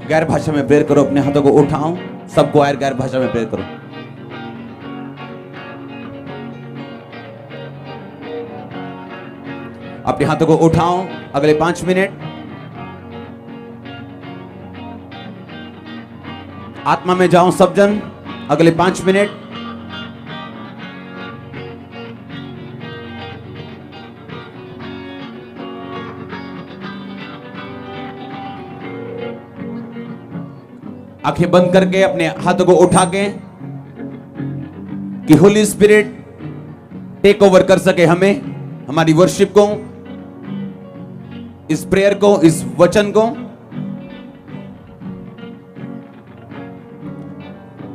गैर भाषा में प्रेयर करो। अपने हाथों को उठाओ, सबको आए गैर भाषा में प्रेयर करो। अपने हाथों को उठाओ। अगले 5 मिनट आत्मा में जाओ सब जन। अगले 5 मिनट आंखें बंद करके अपने हाथों को उठा के कि होली स्पिरिट टेक ओवर कर सके हमें, हमारी वर्शिप को, इस प्रेयर को, इस वचन को।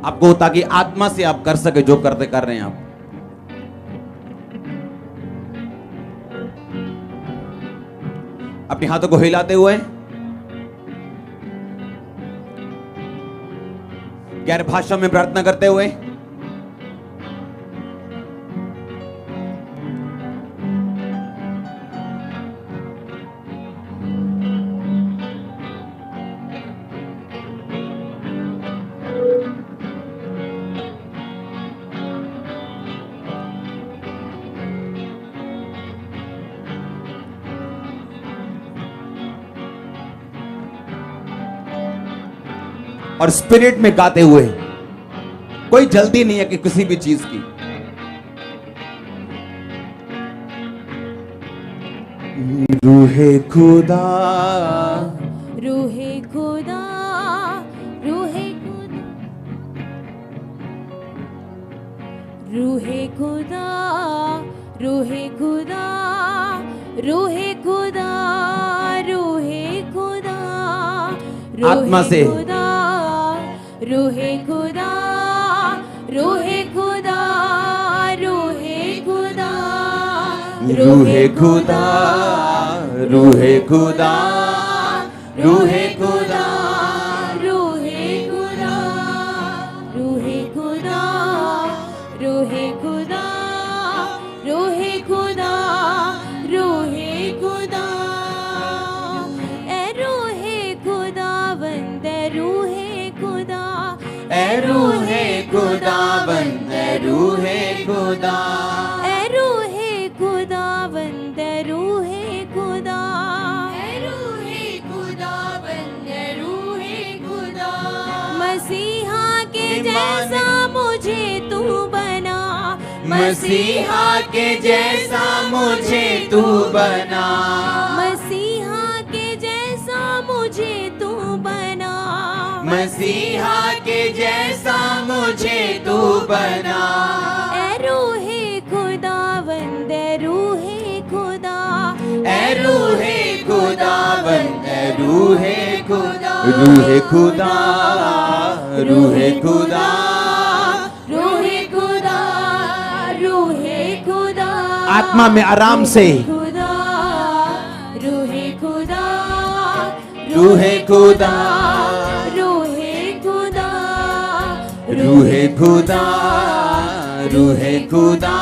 आपको ताकि आत्मा से आप कर सके जो कर रहे हैं आप। अपने हाथों को हिलाते हुए गैर भाषा में प्रार्थना करते हुए और स्पिरिट में गाते हुए। कोई जल्दी नहीं है कि किसी भी चीज की। रूहे खुदा, रूहे खुदा, रूहे खुदा, रूहे खुदा, रूहे खुदा, रूहे खुदा, रूहे खुदा, आत्मा से रूहे खुदा, रूहे खुदा, रूहे खुदा, रूहे खुदा, रूहे खुदा, रूहे खुदा, रूहे खुदा, रूहे खुदा, रूहे खुदा, रूहे खुदा, रूहे खुदा, ए रूहे खुदा वंदे रूहे खुदा, ए रूहे खुदा वंदे रूहे खुदा, ए रूहे खुदा वंदे रूहे खुदा, ए रूहे खुदा वंदे रूहे खुदा, मसीहा के जैसा मुझे तू बना, मसीहा के जैसा मुझे तू बना, मसीहा के जैसा मुझे तू बना, मसीहा के जैसा मुझे तू बना, ए रूहे खुदा वंदे रूहे खुदा, ए रूहे खुदा वंदे रूहे खुदा, रूहे खुदा, रूहे खुदा, रूहे खुदा, रूहे खुदा, आत्मा में आराम से खुदा, रूहे खुदा, रूहे खुदा, रूहे खुदा, रूहे खुदा, रूहे खुदा,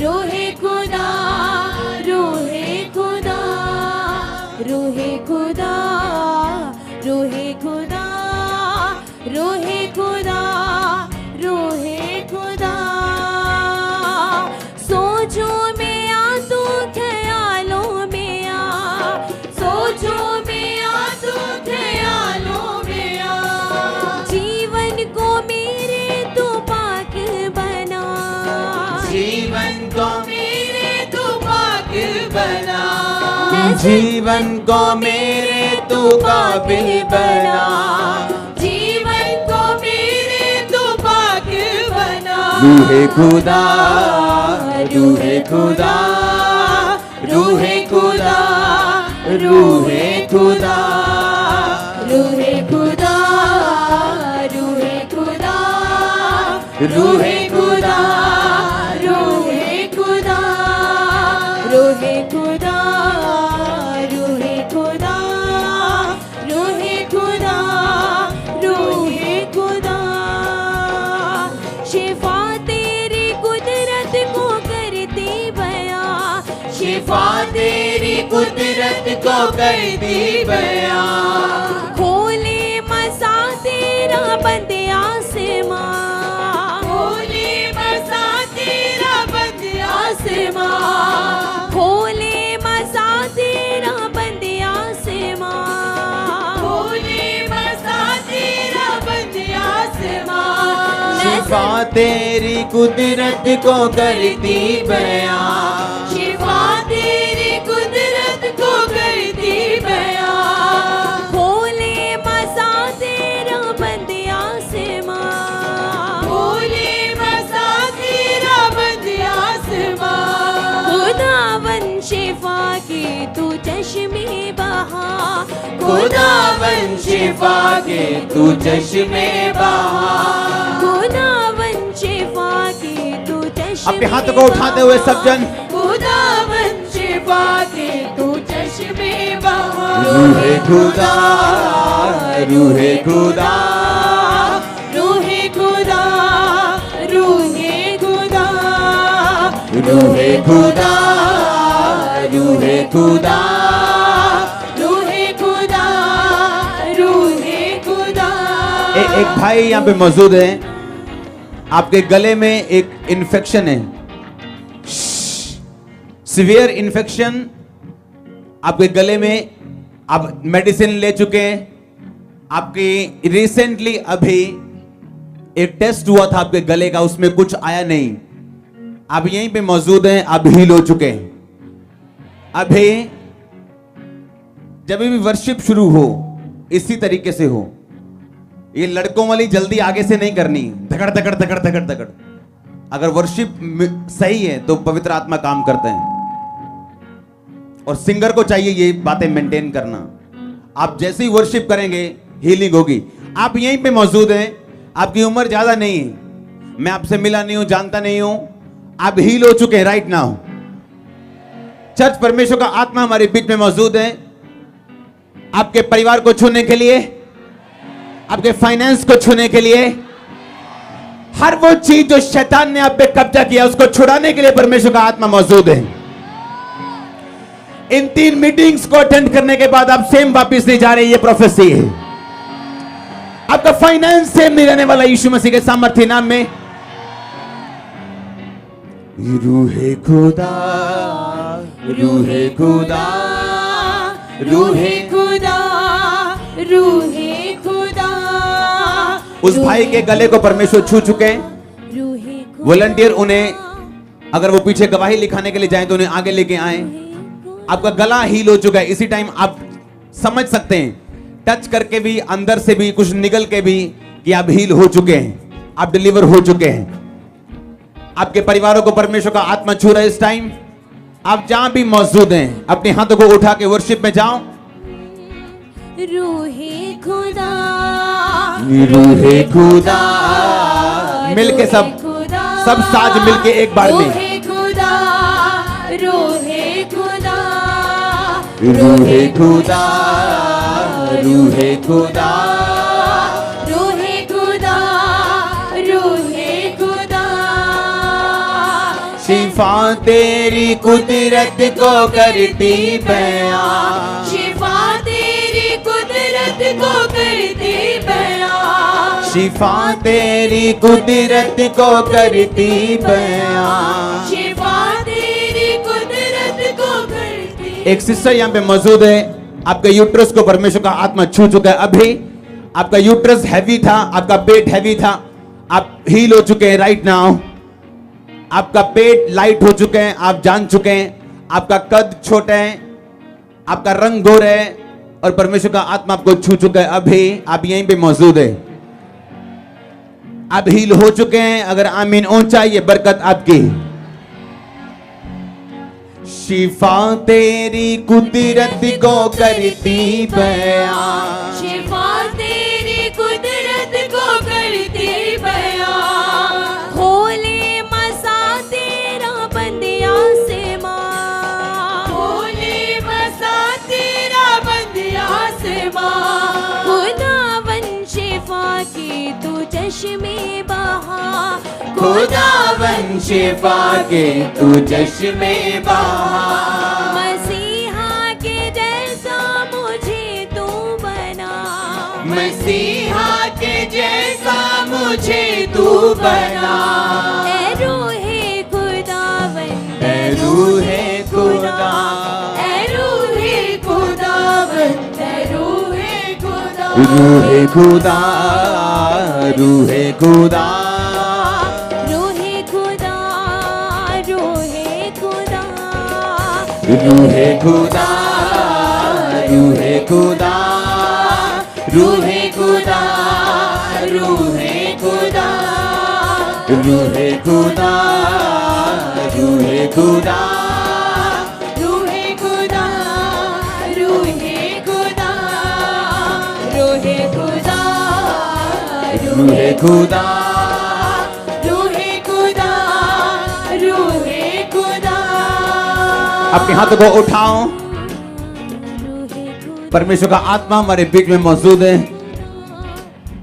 रूहे खुदा, रूहे खुदा, रूहे खुदा, रूहे खुदा, रूहे खुदा, रूहे खुदा, सोचो में आ तू ख्यालों में आ, सोचो में आ तू ख्यालों में आ, जीवन को मेरे तू पाक बना, जीवन को मेरे तू पाक बना, जीवन को मेरे तू काबिल बना, जीवन को मेरे तू पाक बना, रूहे खुदा, रूहे खुदा, रूहे खुदा, रूहे खुदा, रूहे खुदा, रूहे खुदा, रूहे खुदा, रूहे खुदा, रूहे खुदा, रूहे खुदा, रूहे खुदा, रूहे खुदा, शिफा तेरी कुदरत को करती बयां, शिफा तेरी कुदरत को कर दी बयां, खोल खोले मसा तेरा बंद आसमां, शिफा तेरी कुदरत को करती बयां, शिफा तेरी कुदरत को करती बयां, खोले मसा तेरा बंद आसमां, खोले मसा तेरा बंद आसमां, खुदावन शिफा के तू चश्मे बहा, खुदावन शिफा के तू चश्मे बहा। खुदावन शिफा के तू चश्मे अपने हाथों को उठाते हुए सब जन, खुदावन शिफा के तू चश्मे बहा, रूहे खुदा, रूहे खुदा, रूहे खुदा, रूहे खुदा, रूहे खुदा, रूहे खुदा। रूहे खुदा, रूहे खुदा। एक भाई यहाँ पे मौजूद है, आपके गले में एक इन्फेक्शन है, सीवियर इन्फेक्शन आपके गले में, आप मेडिसिन ले चुके हैं, आपकी रिसेंटली अभी एक टेस्ट हुआ था आपके गले का, उसमें कुछ आया नहीं, आप यहीं पे मौजूद हैं, आप हील हो चुके हैं। अभी जब भी वर्शिप शुरू हो इसी तरीके से हो, ये लड़कों वाली जल्दी आगे से नहीं करनी, धकड़ धकड़ धकड़ धकड़ धकड़। अगर वर्शिप सही है तो पवित्र आत्मा काम करते हैं, और सिंगर को चाहिए ये बातें मेंटेन करना। आप जैसे ही वर्शिप करेंगे हीलिंग होगी। आप यहीं पे मौजूद हैं, आपकी उम्र ज्यादा नहीं है, मैं आपसे मिला नहीं हूं, जानता नहीं हूं, आप हील हो चुके हैं राइट नाउ। चर्च परमेश्वर का आत्मा हमारे बीच में मौजूद है, आपके परिवार को छूने के लिए, आपके फाइनेंस को छूने के लिए, हर वो चीज जो शैतान ने आप पे कब्जा किया उसको छुड़ाने के लिए परमेश्वर का आत्मा मौजूद है। इन 3 मीटिंग्स को अटेंड करने के बाद आप सेम वापिस नहीं जा रहे, ये प्रोफेसी है। आपका फाइनेंस सेम नहीं रहने वाला यीशु मसीह के सामर्थ्य नाम में। रूहे खुदा, रूहे खुदा, रूहे खुदा, रूहे खुदा। उस भाई के गले को परमेश्वर छू चुके हैं। रूहे खुदा, वॉलंटियर उन्हें, अगर वो पीछे गवाही लिखाने के लिए जाएं तो उन्हें आगे लेके आए। आपका गला हील हो चुका है। इसी टाइम आप समझ सकते हैं, टच करके भी, अंदर से भी, कुछ निकल के भी, कि आप हील हो चुके हैं, आप डिलीवर हो चुके हैं। आपके परिवारों को परमेश्वर का आत्मा छू रहा है इस टाइम। आप जहां भी मौजूद हैं अपने हाथों को उठा के वर्शिप में जाओ। रूहे खुदा, रूहे खुदा, मिलके सब खुदा, सब साज मिलके एक बार में। रूहे खुदा, रूहे खुदा, रूहे खुदा, रूहे खुदा, रूहे खुदा, रूहे खुदा। शिफा तेरी कुदरत को करती बयां, शिफा तेरी कुदरत को करती बयां, शिफा तेरी कुदरत को करती बयां। शिफा तेरी कुदरत को करती। एक सिस्टर यहाँ पे मौजूद है, आपके यूट्रस को परमेश्वर का आत्मा छू चुका है। अभी आपका यूट्रस हैवी था, आपका पेट हैवी था, आप हील हो चुके हैं राइट नाउ। आपका पेट लाइट हो चुके हैं, आप जान चुके हैं। आपका कद छोटा है, आपका रंग गोरा है, और परमेश्वर का आत्मा आपको छू चुका है। अभी आप यहीं पे मौजूद है, आप हील हो चुके हैं। अगर आमीन ऊंचा, ये बरकत आपकी। शिफा तेरी कुदरत को करती बयां, शिफा तेरी कुदरत को करती बयां, खोले मसा तेरा बंद आसमां, खोले मसा तेरा बंद आसमां, खुदावन शिफा के तू चश्मे बहा, खुदावन शिफा के तू चश्मे बहा। मसीहा के जैसा मुझे तू बना, मसीहा के जैसा मुझे तू बना। ए रूहे खुदावन, ए रूहे खुदा, ए रूहे खुदावन, ए रूहे खुदा, रूहे खुदा, रूहे खुदा, रूहे खुदा, रूहे खुदा, रूहे खुदा, रूहे खुदा, रूहे खुदा, रूहे खुदा, रूहे खुदा, रूहे खुदा, रूहे खुदा, रूहे खुदा, रूहे खुदा, रूहे खुदा। रूहे खुदा, रूहे खुदा। अपने हाथों को उठाओ। रूहे खुदा, परमेश्वर का आत्मा हमारे बीच में मौजूद है।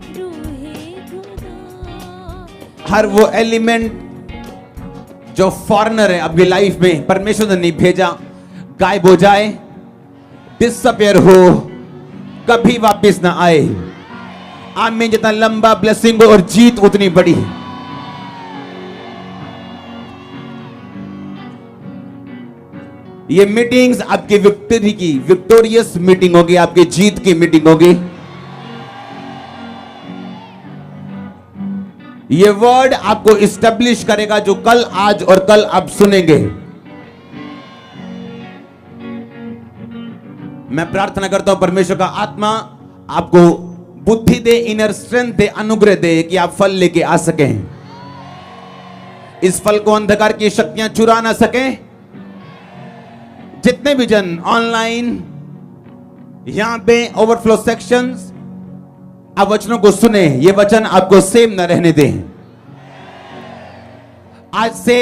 रूहे खुदा। हर वो एलिमेंट जो फॉरेनर है आपकी लाइफ में, परमेश्वर ने नहीं भेजा, गायब हो जाए, डिसअपियर हो, कभी वापस ना आए। आमीन। जितना लंबा ब्लेसिंग हो और जीत उतनी बड़ी। ये मीटिंग्स आपकी विक्ट्री की, विक्टोरियस मीटिंग होगी, आपकी जीत की मीटिंग होगी। ये वर्ड आपको इस्टेब्लिश करेगा जो कल, आज और कल आप सुनेंगे। मैं प्रार्थना करता हूं परमेश्वर का आत्मा आपको बुद्धि दे, इनर स्ट्रेंथ दे, अनुग्रह दे कि आप फल लेके आ सकें। इस फल को अंधकार की शक्तियां चुरा ना सकें। जितने भी जन ऑनलाइन यहां पे ओवरफ्लो सेक्शंस आप वचनों को सुने, ये वचन आपको सेम न रहने दें। आज से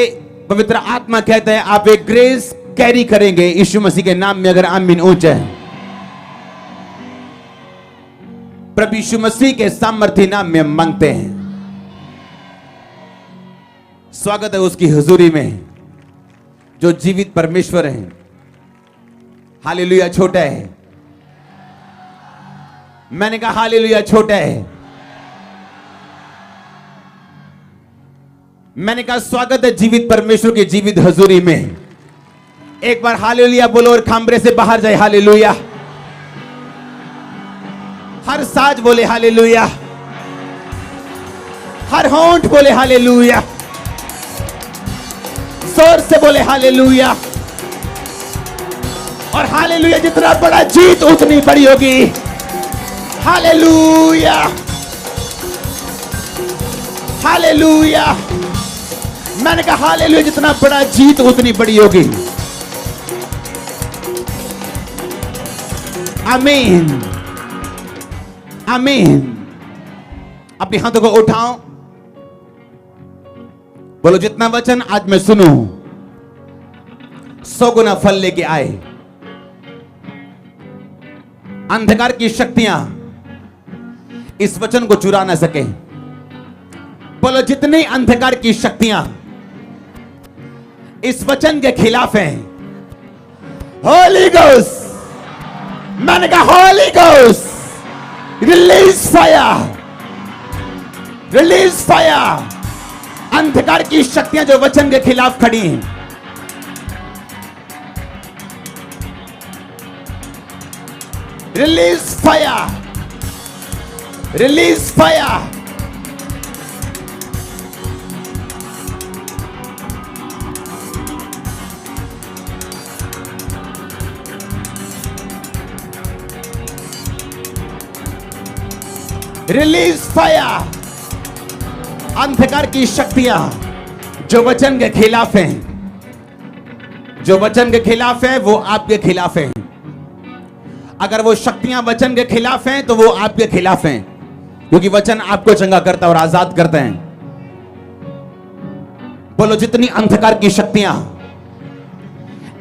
पवित्र आत्मा कहता है आप एक ग्रेस कैरी करेंगे यीशु मसीह के नाम में। अगर आमीन ऊंचा है, प्रभु यीशु मसीह के सामर्थ्य नाम में मांगते हैं। स्वागत है उसकी हुजूरी में जो जीवित परमेश्वर है। हालेलुया। छोटा है, मैंने कहा हालेलुया छोटा है। मैंने कहा स्वागत है जीवित परमेश्वर की जीवित हुजूरी में। एक बार हालेलुया बोलो और खामरे से बाहर जाए। हालेलुया। हर साज बोले हालेलुया, हर होंठ बोले हालेलुया, जोर से बोले हालेलुया। और हालेलुया जितना बड़ा जीत उतनी बड़ी होगी। Hallelujah, hallelujah. मैंने कहा हालेलुया जितना बड़ा जीत उतनी बड़ी होगी। आमीन, आमीन। अपने हाथों को उठाओ, बोलो जितना वचन आज मैं सुनूं 100 गुना फल लेके आए। अंधकार की शक्तियां इस वचन को चुरा ना सके। बोलो जितनी अंधकार की शक्तियां इस वचन के खिलाफ हैं, होली गोस्ट, मैंने कहा Holi ghost, release fire, release fire. अंधकार की शक्तियां जो वचन के खिलाफ खड़ी हैं, release fire, release fire. Release fire. अंधकार की शक्तियां जो वचन के खिलाफ हैं, जो वचन के खिलाफ है वो आपके खिलाफ है। अगर वो शक्तियां वचन के खिलाफ हैं तो वो आपके खिलाफ हैं, क्योंकि वचन आपको चंगा करता है और आजाद करता है। बोलो जितनी अंधकार की शक्तियां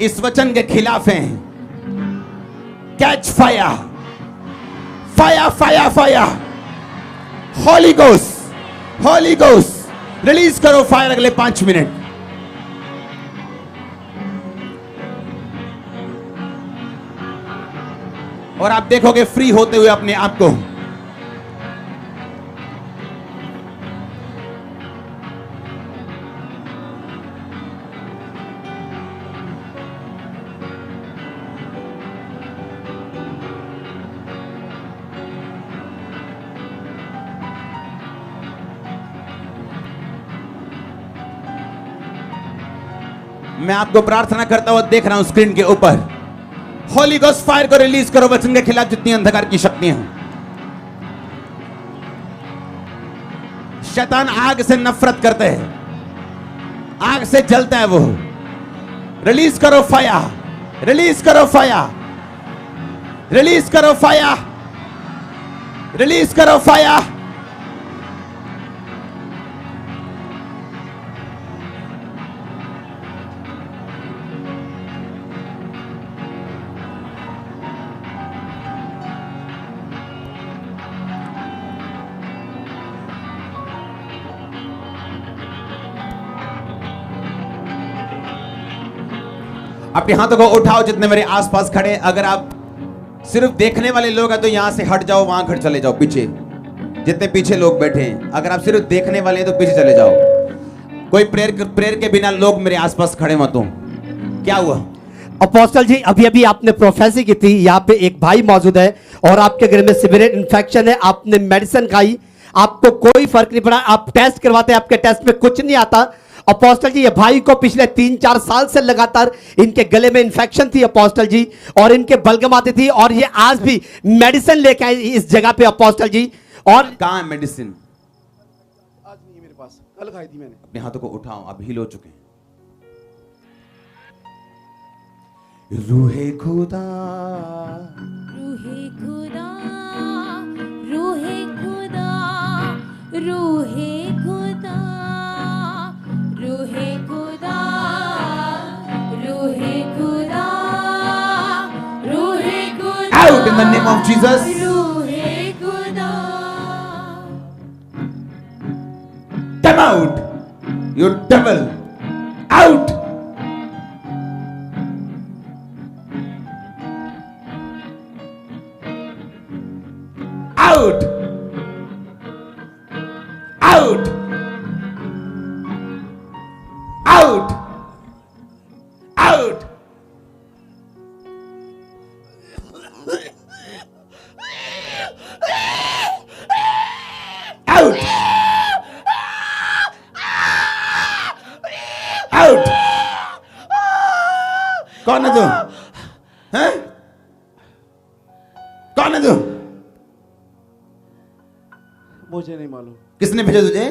इस वचन के खिलाफ हैं, catch fire, fire fire fire. Holi ghost, Holi ghost, release करो फायर अगले 5 मिनट। और आप देखोगे फ्री होते हुए अपने आप को। मैं आपको प्रार्थना करता हुआ देख रहा हूं स्क्रीन के ऊपर। होली गोस्ट फायर को रिलीज करो वचन के खिलाफ जितनी अंधकार की शक्तियां हैं। शैतान आग से नफरत करते हैं, आग से जलता है वो। रिलीज करो फायर, रिलीज करो फायर, रिलीज करो फायर, रिलीज करो फायर। अपने हाथों को उठाओ जितने मेरे आसपास खड़े। अगर आप सिर्फ देखने वाले लोग हैं तो यहां से हट जाओ, वहां घर चले जाओ पीछे। जितने पीछे लोग बैठे हैं, अगर आप सिर्फ देखने वाले हैं तो पीछे चले जाओ। कोई प्रेयर के बिना लोग मेरे आसपास खड़े मत हो। क्या हुआ? अपोस्टल जी, अभी अभी आपने प्रोफेसी की थी। यहाँ पे एक भाई मौजूद है और आपके घर में सीवियर इन्फेक्शन है। आपने मेडिसिन खाई, आपको कोई फर्क नहीं पड़ा। आप टेस्ट करवाते, आपके टेस्ट में कुछ नहीं आता। अपोस्टल जी, ये भाई को पिछले 3-4 साल से लगातार इनके गले में इन्फेक्शन थी अपोस्टल जी, और इनके बलगम आती थी, और ये आज भी मेडिसिन लेके आए इस जगह पे अपोस्टल जी। और कहां है मेडिसिन? आज नहीं है मेरे पास, कल खाई थी मैंने। अपने हाथों को उठाओ, अब हील हो चुके हैं। रूहे खुदा, रूहे खुदा, रूहे खुदा, रूहे खुदा, रूहे खुदा, रूहे खुदा, रूहे खुदा, out in the name of Jesus. रूहे खुदा, Come out, you devil, out. Out, out, out, out. Out, out. कौन है तू? हैं? कौन है तू? मुझे नहीं मालूम, किसने भेजा तुझे?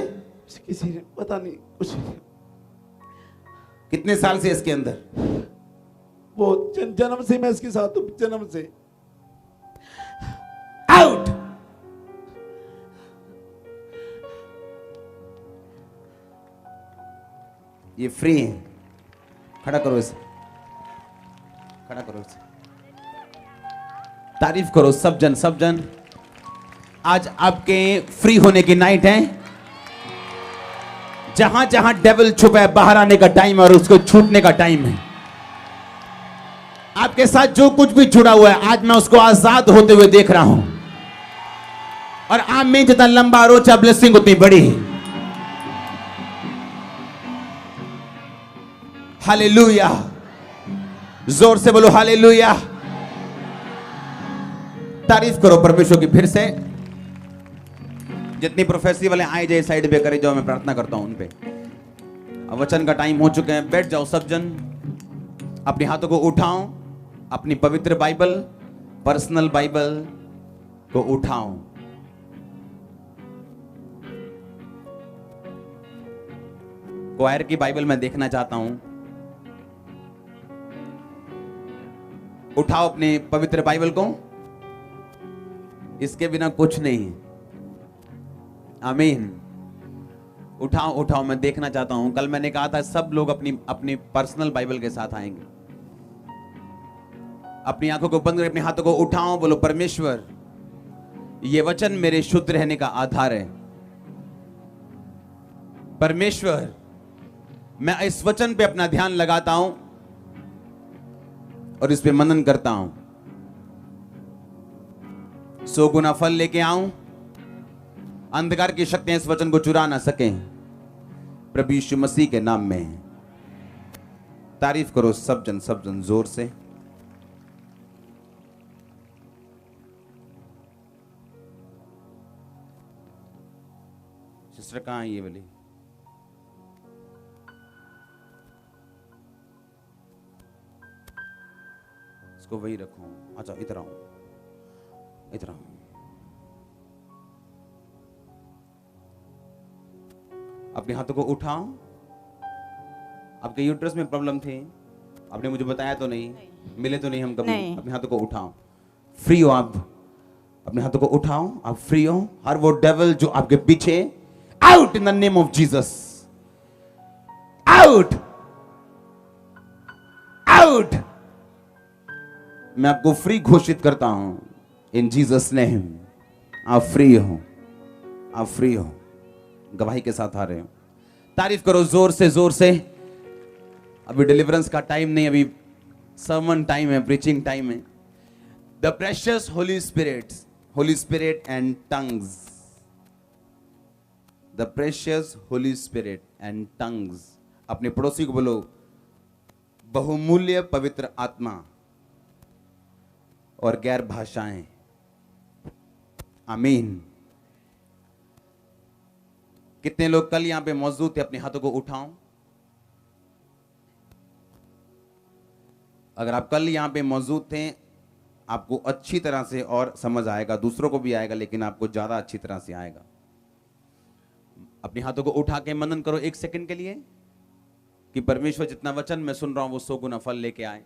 किसी ने, पता नहीं, कुछ नहीं। कितने साल से इसके अंदर? वो जन्म से मैं इसके साथ हूँ, जन्म से। आउट। ये फ्री है, खड़ा करो इसे, खड़ा करो इसे। तारीफ करो सब जन, सब जन। आज आपके फ्री होने की नाइट है। जहां जहां डेविल छुपा है, बाहर आने का टाइम है और उसको छूटने का टाइम है। आपके साथ जो कुछ भी जुड़ा हुआ है, आज मैं उसको आजाद होते हुए देख रहा हूं। और आमीन। जितना लंबा रोचा ब्लेसिंग उतनी बड़ी। हालेलुया, जोर से बोलो हालेलुया। तारीफ करो परमेश्वर की फिर से। जितनी प्रोफेसी वाले आए जाए साइड पे करे जाओ, मैं प्रार्थना करता हूं उन पे। अब वचन का टाइम हो चुके हैं, बैठ जाओ सब जन। अपने हाथों को उठाओ, अपनी पवित्र बाइबल, पर्सनल बाइबल को उठाओ। क्वायर की बाइबल मैं देखना चाहता हूं। उठाओ अपने पवित्र बाइबल को, इसके बिना कुछ नहीं है। आमीन। उठाओ उठाओ, मैं देखना चाहता हूं। कल मैंने कहा था सब लोग अपनी अपनी पर्सनल बाइबल के साथ आएंगे। अपनी आंखों को बंद करके अपने हाथों को उठाओ, बोलो परमेश्वर ये वचन मेरे शुद्ध रहने का आधार है। परमेश्वर मैं इस वचन पे अपना ध्यान लगाता हूं और इस पे मनन करता हूं। 100 गुना फल लेके आऊं, अंधकार की शक्तियां इस वचन को चुरा ना सकें। प्रभु यीशु मसीह के नाम में तारीफ करो सब जन जोर से। सिस्टर कहां है ये वाली? इसको वही रखो। अच्छा इधर आओ, इधर आओ। अपने हाथों को उठाओ। आपके यूट्रस में प्रॉब्लम थी, आपने मुझे बताया तो नहीं, मिले तो नहीं हम कभी। नहीं। अपने हाथों को उठाओ, फ्री हो आप। अपने हाथों को उठाओ, आप फ्री हो। हर वो डेविल जो आपके पीछे, out in the name of Jesus, out, out. मैं आपको फ्री घोषित करता हूं इन जीसस नेम। आप फ्री हो, आप फ्री हो। गवाही के साथ आ रहे हो, तारीफ करो जोर से, जोर से। अभी डिलीवरेंस का टाइम नहीं, अभी सर्मन टाइम है, प्रीचिंग टाइम है। The precious Holi spirit, Holi spirit and tongues, the precious Holi spirit and tongues. अपने पड़ोसी को बोलो, बहुमूल्य पवित्र आत्मा और गैर भाषाएं। आमीन। कितने लोग कल यहां पे मौजूद थे? अपने हाथों को उठाओ। अगर आप कल यहां पे मौजूद थे, आपको अच्छी तरह से और समझ आएगा, दूसरों को भी आएगा, लेकिन आपको ज्यादा अच्छी तरह से आएगा। अपने हाथों को उठा के मनन करो 1 सेकंड के लिए कि परमेश्वर जितना वचन मैं सुन रहा हूं वो 100 गुना फल लेके आए।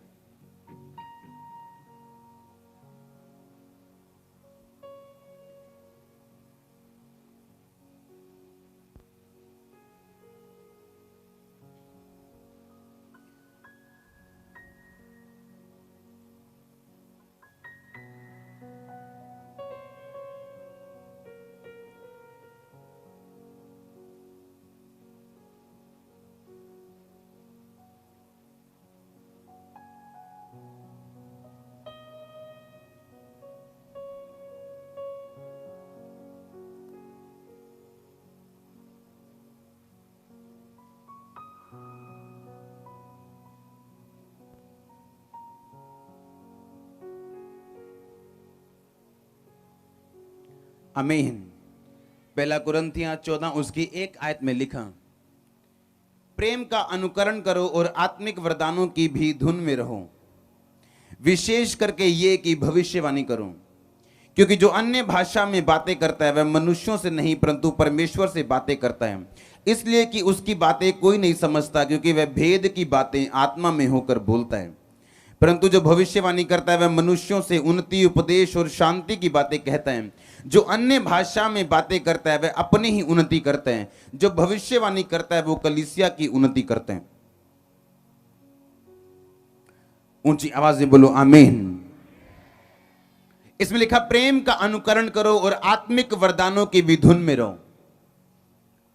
आमीन। पहला कुरिन्थियां 14 उसकी 1 आयत में लिखा, प्रेम का अनुकरण करो और आत्मिक वरदानों की भी धुन में रहो, विशेष करके ये कि भविष्यवाणी करो, क्योंकि जो अन्य भाषा में बातें करता है वह मनुष्यों से नहीं परंतु परमेश्वर से बातें करता है, इसलिए कि उसकी बातें कोई नहीं समझता, क्योंकि वह भेद की बातें आत्मा में होकर बोलता है। परंतु जो भविष्यवाणी करता है वह मनुष्यों से उन्नति, उपदेश और शांति की बातें कहता है। जो अन्य भाषा में बातें करता है वह अपनी ही उन्नति करता है, जो भविष्यवाणी करता है वो कलीसिया की उन्नति करते हैं। ऊंची आवाज में बोलो आमीन। इसमें लिखा प्रेम का अनुकरण करो और आत्मिक वरदानों की भी धुन में रहो।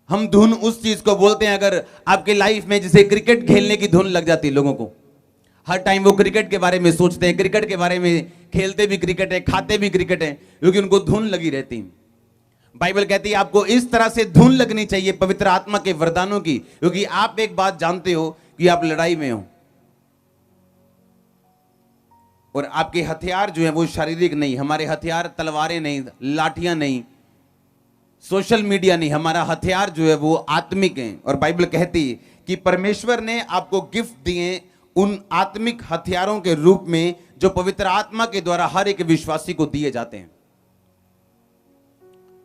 हम धुन उस चीज को बोलते हैं, अगर आपके लाइफ में जैसे क्रिकेट खेलने की धुन लग जाती है लोगों को, हर टाइम वो क्रिकेट के बारे में सोचते हैं, क्रिकेट के बारे में, खेलते भी क्रिकेट है, खाते भी क्रिकेट है, क्योंकि उनको धुन लगी रहती है। बाइबल कहती है आपको इस तरह से धुन लगनी चाहिए पवित्र आत्मा के वरदानों की, क्योंकि आप एक बात जानते हो कि आप लड़ाई में हो और आपके हथियार जो है वो शारीरिक नहीं, हमारे हथियार तलवारें नहीं, लाठियां नहीं, सोशल मीडिया नहीं, हमारा हथियार जो है वो आत्मिक है। और बाइबल कहती है कि परमेश्वर ने आपको गिफ्ट दिए उन आत्मिक हथियारों के रूप में जो पवित्र आत्मा के द्वारा हर एक विश्वासी को दिए जाते हैं।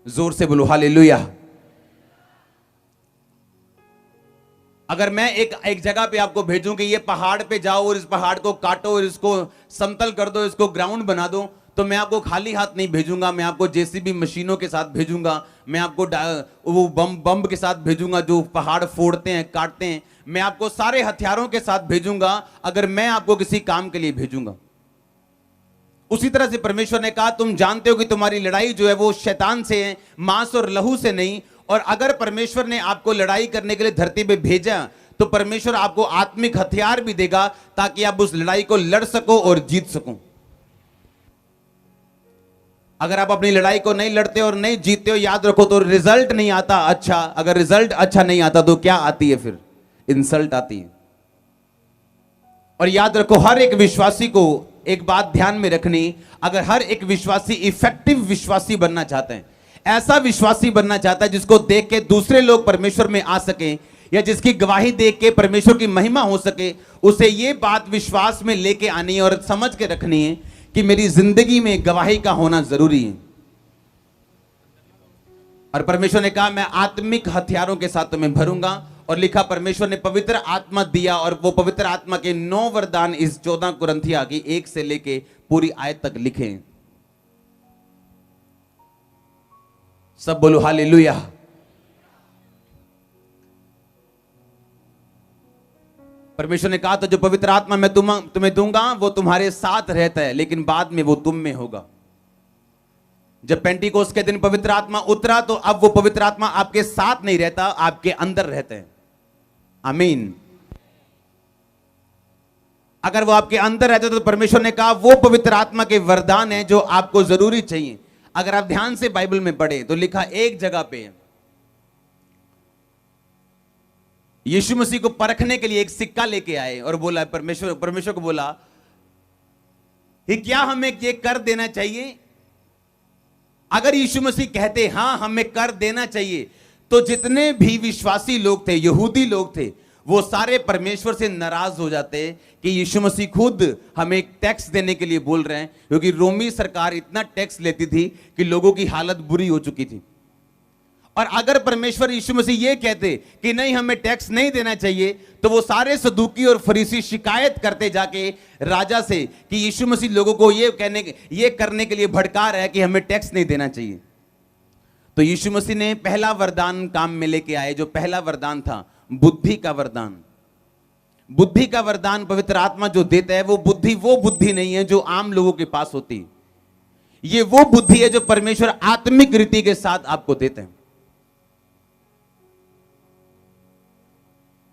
जोर से बोलो हालेलुया। अगर मैं एक जगह पे आपको भेजूं कि ये पहाड़ पे जाओ और इस पहाड़ को काटो और इसको समतल कर दो, इसको ग्राउंड बना दो, तो मैं आपको खाली हाथ नहीं भेजूंगा, मैं आपको जेसीबी मशीनों के साथ भेजूंगा, मैं आपको वो बम के साथ भेजूंगा जो पहाड़ फोड़ते हैं, काटते हैं, मैं आपको सारे हथियारों के साथ भेजूंगा अगर मैं आपको किसी काम के लिए भेजूंगा। उसी तरह से परमेश्वर ने कहा तुम जानते हो कि तुम्हारी लड़ाई जो है वो शैतान से है, मांस और लहू से नहीं। और अगर परमेश्वर ने आपको लड़ाई करने के लिए धरती पे भेजा तो परमेश्वर आपको आत्मिक हथियार भी देगा ताकि आप उस लड़ाई को लड़ सको और जीत सको। अगर आप अपनी लड़ाई को नहीं लड़ते और नहीं जीतते हो, याद रखो, तो रिजल्ट नहीं आता अच्छा। अगर रिजल्ट अच्छा नहीं आता तो क्या आती है? फिर इंसल्ट आती है। और याद रखो, हर एक विश्वासी को एक बात ध्यान में रखनी, अगर हर एक विश्वासी इफेक्टिव विश्वासी बनना चाहता है, ऐसा विश्वासी बनना चाहता है जिसको देख के दूसरे लोग परमेश्वर में आ सकें, या जिसकी गवाही देख के परमेश्वर की महिमा हो सके, उसे ये बात विश्वास में लेके आनी है और समझ के रखनी है कि मेरी जिंदगी में गवाही का होना जरूरी है। और परमेश्वर ने कहा मैं आत्मिक हथियारों के साथ तुम्हें भरूंगा, और लिखा परमेश्वर ने पवित्र आत्मा दिया, और वो पवित्र आत्मा के 9 वरदान इस 14 कुरिन्थियों की 1 से लेके पूरी आयत तक लिखे हैं। सब बोलो हालेलुया। परमेश्वर ने कहा तो जो पवित्र आत्मा मैं तुम्हें दूंगा वो तुम्हारे साथ रहता है, लेकिन बाद में वो तुम में होगा। जब पेंटिकोस्ट के दिन पवित्र आत्मा उतरा तो अब वो पवित्र आत्मा आपके साथ नहीं रहता, आपके अंदर रहते हैं। आमीन। अगर वो आपके अंदर रहते तो परमेश्वर ने कहा वो पवित्र आत्मा के वरदान हैं जो आपको जरूरी चाहिए। अगर आप ध्यान से बाइबल में पढ़े तो लिखा एक जगह पे यीशु मसीह को परखने के लिए एक सिक्का लेके आए और बोला, परमेश्वर को बोला कि क्या हमें ये कर देना चाहिए? अगर यीशु मसीह कहते हां हमें कर देना चाहिए, तो जितने भी विश्वासी लोग थे, यहूदी लोग थे, वो सारे परमेश्वर से नाराज हो जाते कि यीशु मसीह खुद हमें एक टैक्स देने के लिए बोल रहे हैं, क्योंकि रोमी सरकार इतना टैक्स लेती थी कि लोगों की हालत बुरी हो चुकी थी। और अगर परमेश्वर यीशु मसीह ये कहते कि नहीं हमें टैक्स नहीं देना चाहिए, तो वो सारे सदूकी और फरीसी शिकायत करते जाके राजा से कि यीशु मसीह लोगों को ये करने के लिए भड़का रहा है कि हमें टैक्स नहीं देना चाहिए। तो यीशु मसीह ने पहला वरदान काम में लेके आए। जो पहला वरदान था बुद्धि का वरदान। बुद्धि का वरदान पवित्र आत्मा जो देता है वो बुद्धि नहीं है जो आम लोगों के पास होती। ये वो बुद्धि है जो परमेश्वर आत्मिक रीति के साथ आपको देते हैं।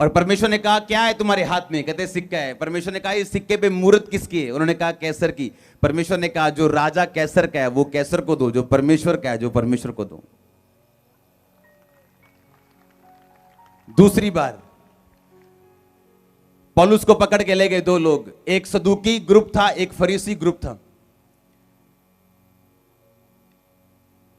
और परमेश्वर ने कहा क्या है तुम्हारे हाथ में? कहते सिक्का है। परमेश्वर ने कहा इस सिक्के पे मूर्त किसकी है? उन्होंने कहा कैसर की। परमेश्वर ने कहा जो राजा कैसर का है वो कैसर को दो, जो परमेश्वर का है जो परमेश्वर को दो। दूसरी बार पौलुस को पकड़ के ले गए 2 लोग, एक सदूकी ग्रुप था, एक फरीसी ग्रुप था।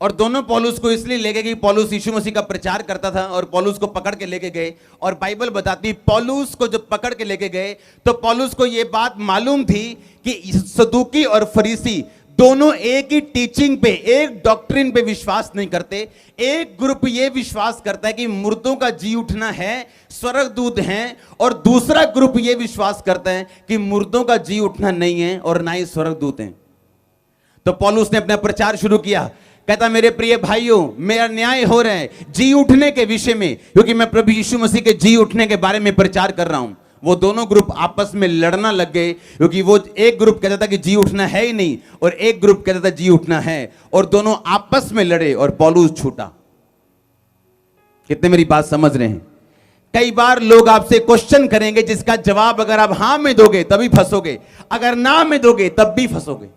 और दोनों पौलुस को इसलिए ले गए कि पौलुस यीशु मसीह का प्रचार करता था, और पौलुस को पकड़ के लेके गए। और बाइबल बताती पौलुस को जब पकड़ के लेके गए तो पौलुस को यह बात मालूम थी कि सदूकी और फरीसी दोनों एक ही टीचिंग पे, एक डॉक्ट्रिन पे विश्वास नहीं करते। एक ग्रुप ये विश्वास करता है कि मुर्दों का जी उठना है, स्वर्गदूत हैं, और दूसरा ग्रुप ये विश्वास करता है कि मुर्दों का जी उठना नहीं है और ना ही स्वर्गदूत हैं। तो पौलुस ने अपना प्रचार शुरू किया। कहता मेरे प्रिय भाइयों, मेरा न्याय हो रहा है जी उठने के विषय में, क्योंकि मैं प्रभु यीशु मसीह के जी उठने के बारे में प्रचार कर रहा हूं। वो दोनों ग्रुप आपस में लड़ना लग गए, क्योंकि वो एक ग्रुप कहता था कि जी उठना है ही नहीं, और एक ग्रुप कहता था जी उठना है, और दोनों आपस में लड़े और पौलुस छूटा। कितने मेरी बात समझ रहे हैं? कई बार लोग आपसे क्वेश्चन करेंगे जिसका जवाब अगर आप हां में दोगे तभी फंसोगे, अगर ना में दोगे तब भी फंसोगे।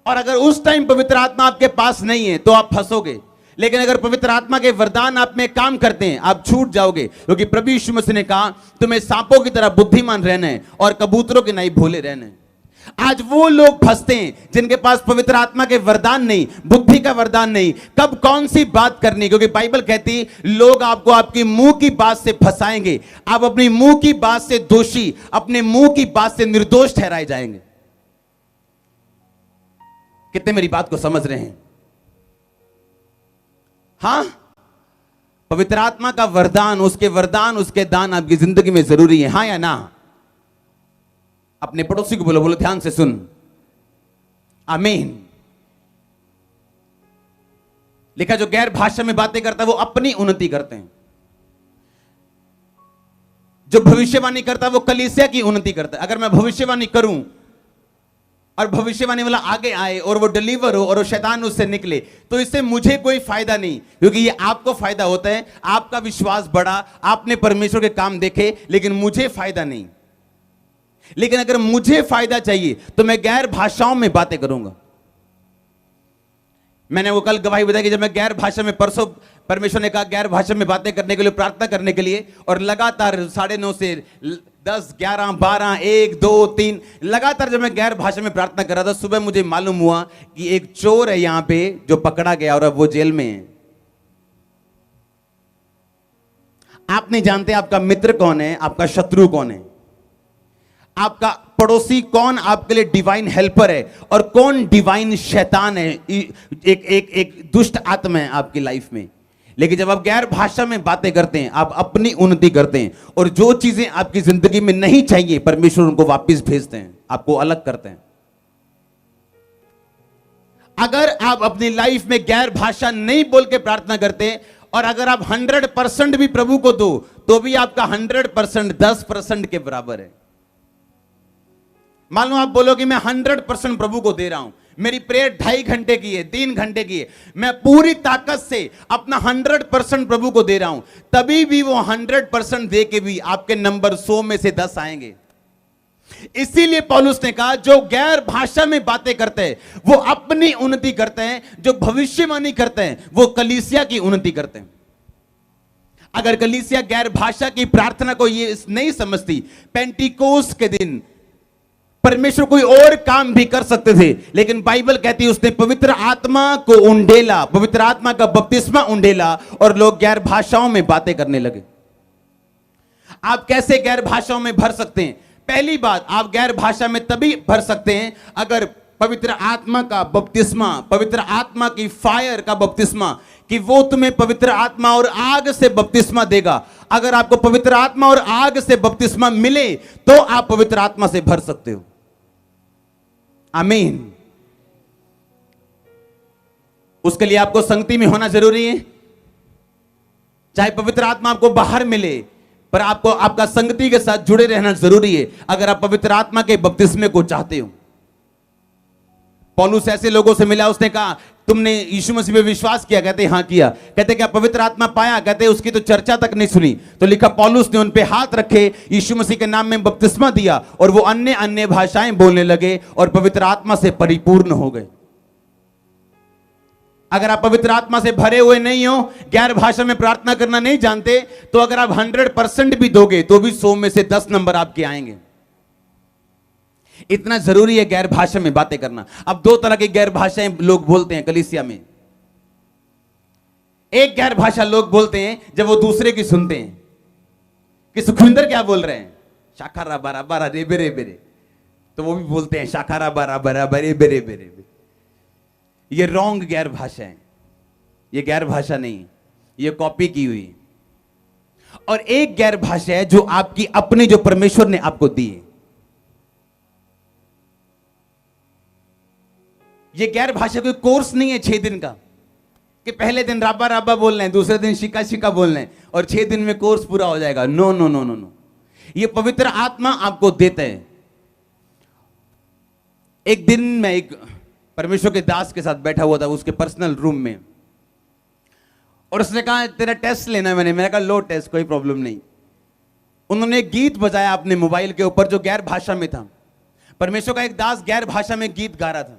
और अगर उस टाइम पवित्र आत्मा आपके पास नहीं है तो आप फंसोगे, लेकिन अगर पवित्र आत्मा के वरदान आप में काम करते हैं आप छूट जाओगे, क्योंकि प्रभु यीशु मसीह ने कहा तुम्हें सांपों की तरह बुद्धिमान रहना है और कबूतरों के नहीं भोले रहना है। आज वो लोग फंसते हैं जिनके पास पवित्र आत्मा के वरदान नहीं, बुद्धि का वरदान नहीं, कब कौन सी बात करनी, क्योंकि बाइबल कहती लोग आपको आपकी मुंह की बात से फंसाएंगे। आप अपनी मुंह की बात से दोषी, अपने मुंह की बात से निर्दोष ठहराए जाएंगे। कितने मेरी बात को समझ रहे हैं? हां, पवित्र आत्मा का वरदान, उसके दान आपकी जिंदगी में जरूरी है, हां या ना? अपने पड़ोसी को बोलो ध्यान से सुन। आमीन। लिखा जो गैर भाषा में बातें करता है वो अपनी उन्नति करते हैं, जो भविष्यवाणी करता है वो कलीसिया की उन्नति करता है। अगर मैं भविष्यवाणी करूं और भविष्यवाणी वाला आगे आए और वो डिलीवर हो और वो शैतान उससे निकले, तो इससे मुझे कोई फायदा नहीं, क्योंकि ये आपको फायदा होता है, आपका विश्वास बढ़ा, आपने परमेश्वर के काम देखे, लेकिन मुझे फायदा नहीं। लेकिन अगर मुझे फायदा चाहिए तो मैं गैर भाषाओं में बातें करूंगा। मैंने वो कल गवाही बताई कि जब मैं गैर भाषा में, परसों परमेश्वर ने कहा गैर भाषा में बातें करने के लिए, प्रार्थना करने के लिए, और लगातार 9:30 से 10, 11, 12, 1, 2, 3 लगातार जब मैं गैर भाषा में प्रार्थना कर रहा था, सुबह मुझे मालूम हुआ कि एक चोर है यहां पे जो पकड़ा गया और अब वो जेल में है। आप नहीं जानते आपका मित्र कौन है, आपका शत्रु कौन है, आपका पड़ोसी कौन आपके लिए डिवाइन हेल्पर है और कौन डिवाइन शैतान है, एक दुष्ट आत्मा है आपकी लाइफ में। लेकिन जब आप गैर भाषा में बातें करते हैं, आप अपनी उन्नति करते हैं और जो चीजें आपकी जिंदगी में नहीं चाहिए परमेश्वर उनको वापस भेजते हैं, आपको अलग करते हैं। अगर आप अपनी लाइफ में गैर भाषा नहीं बोल के प्रार्थना करते और अगर आप 100% भी प्रभु को दो तो भी आपका 100% 10% के बराबर है। मान लो आप बोलो कि मैं 100% प्रभु को दे रहा हूं, मेरी प्रेयर 2.5 घंटे की है, 3 घंटे की है, मैं पूरी ताकत से अपना 100% प्रभु को दे रहा हूं, तभी भी वो 100% दे के भी आपके नंबर 100 में से 10 आएंगे। इसीलिए पौलुस ने कहा जो गैर भाषा में बातें करते हैं वो अपनी उन्नति करते हैं, जो भविष्यवाणी करते हैं वो कलीसिया की उन्नति करते हैं। अगर कलीसिया गैर भाषा की प्रार्थना को ये नहीं समझती, पेंटिकोस्ट के दिन परमेश्वर कोई और काम भी कर सकते थे, लेकिन बाइबल कहती है उसने पवित्र आत्मा को उंडेला, पवित्र आत्मा का बपतिस्मा उंडेला और लोग गैर भाषाओं में बातें करने लगे। आप कैसे गैर भाषाओं में भर सकते हैं? पहली बात, आप गैर भाषा में तभी भर सकते हैं अगर पवित्र आत्मा का बपतिस्मा, पवित्र आत्मा की फायर का बपतिस्मा, कि वो तुम्हें पवित्र आत्मा और आग से बपतिस्मा देगा। अगर आपको पवित्र आत्मा और आग से बपतिस्मा मिले तो आप पवित्र आत्मा से भर सकते हो। आमीन। उसके लिए आपको संगति में होना जरूरी है। चाहे पवित्र आत्मा आपको बाहर मिले पर आपको आपका संगति के साथ जुड़े रहना जरूरी है अगर आप पवित्र आत्मा के बपतिस्मे को चाहते हो। पौलुस ऐसे लोगों से मिला, उसने कहा तुमने यीशु मसीह पे विश्वास किया? कहते हाँ किया। कहते क्या पवित्र आत्मा पाया? कहते उसकी तो चर्चा तक नहीं सुनी। तो लिखा पौलुस ने उन पे हाथ रखे, यीशु मसीह के नाम में बपतिस्मा दिया और वो अन्य अन्य भाषाएं बोलने लगे और पवित्र आत्मा से परिपूर्ण हो गए। अगर आप पवित्र आत्मा से भरे हुए नहीं हो, गैर भाषा में प्रार्थना करना नहीं जानते, तो अगर आप 100% भी दोगे तो भी 100 में से 10 नंबर आपके आएंगे। इतना जरूरी है गैर भाषा में बातें करना। अब 2 तरह की गैर भाषाएं लोग बोलते हैं कलीसिया में। एक गैर भाषा लोग बोलते हैं जब वो दूसरे की सुनते हैं कि सुखविंदर क्या बोल रहे हैं, शाखारा बारा बारा रे बेरे बेरे, तो वो भी बोलते हैं शाखारा बारा बारा बरे बेरे बेरे। ये रॉन्ग गैर भाषा है, ये गैर भाषा नहीं, ये कॉपी की हुई। और एक गैर भाषा है जो आपकी अपनी, जो परमेश्वर ने आपको दी है। ये गैर भाषा कोई कोर्स नहीं है 6 दिन का कि पहले दिन राबा राबा बोल रहे हैं, दूसरे दिन शिका शिका बोल रहे हैं और 6 दिन में कोर्स पूरा हो जाएगा। No no no no no, ये पवित्र आत्मा आपको देते हैं। एक दिन मैं एक परमेश्वर के दास के साथ बैठा हुआ था उसके पर्सनल रूम में, और उसने कहा तेरा टेस्ट लेना है। मैंने कहा लो टेस्ट, कोई प्रॉब्लम नहीं। उन्होंने एक गीत बजाया अपने मोबाइल के ऊपर जो गैर भाषा में था। परमेश्वर का एक दास गैर भाषा में गीत गा रहा था।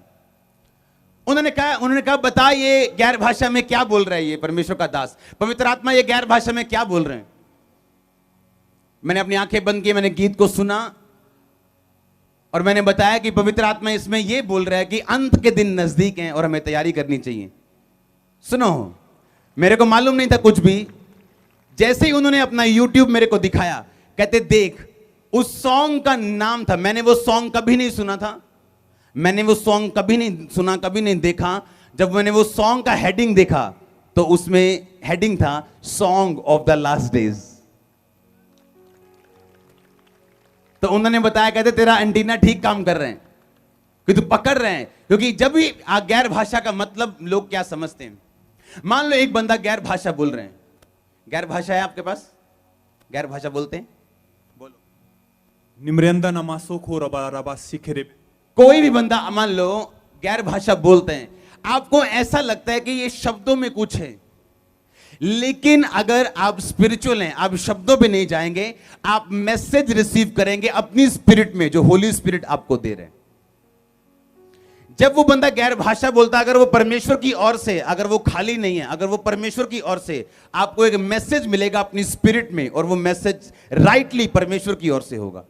उन्होंने कहा बता ये गैर भाषा में क्या बोल रहा है ये परमेश्वर का दास, पवित्र आत्मा ये गैर भाषा में क्या बोल रहे हैं। मैंने अपनी आंखें बंद की, मैंने गीत को सुना और मैंने बताया कि पवित्र आत्मा इसमें यह बोल रहा है कि अंत के दिन नजदीक हैं और हमें तैयारी करनी चाहिए। सुनो, मेरे को मालूम नहीं था कुछ भी। जैसे ही उन्होंने अपना YouTube मेरे को दिखाया, कहते देख, उस सॉन्ग का नाम था, मैंने वो सॉन्ग कभी नहीं सुना था, मैंने वो सॉन्ग कभी नहीं सुना, कभी नहीं देखा। जब मैंने वो सॉन्ग का हेडिंग देखा तो उसमें हेडिंग था song of the last days. तो उन्होंने बताया, कहते तेरा एंटीना ठीक काम कर रहे हैं कि तू पकड़ रहे हैं। क्योंकि जब भी गैर भाषा का मतलब लोग क्या समझते हैं। मान लो एक बंदा गैर भाषा बोल रहे हैं, गैर भाषा है आपके पास, गैर भाषा बोलते हैं, बोलो। निम्रेंदा नमासो खो रबा रबा सिखरे। कोई भी बंदा मान लो गैर भाषा बोलते हैं, आपको ऐसा लगता है कि ये शब्दों में कुछ है, लेकिन अगर आप स्पिरिचुअल हैं, आप शब्दों पे नहीं जाएंगे, आप मैसेज रिसीव करेंगे अपनी स्पिरिट में जो होली स्पिरिट आपको दे रहे हैं। जब वो बंदा गैर भाषा बोलता है, अगर वो परमेश्वर की ओर से, अगर वो खाली नहीं है, अगर वो परमेश्वर की ओर से, आपको एक मैसेज मिलेगा अपनी स्पिरिट में और वो मैसेज राइटली परमेश्वर की ओर से होगा।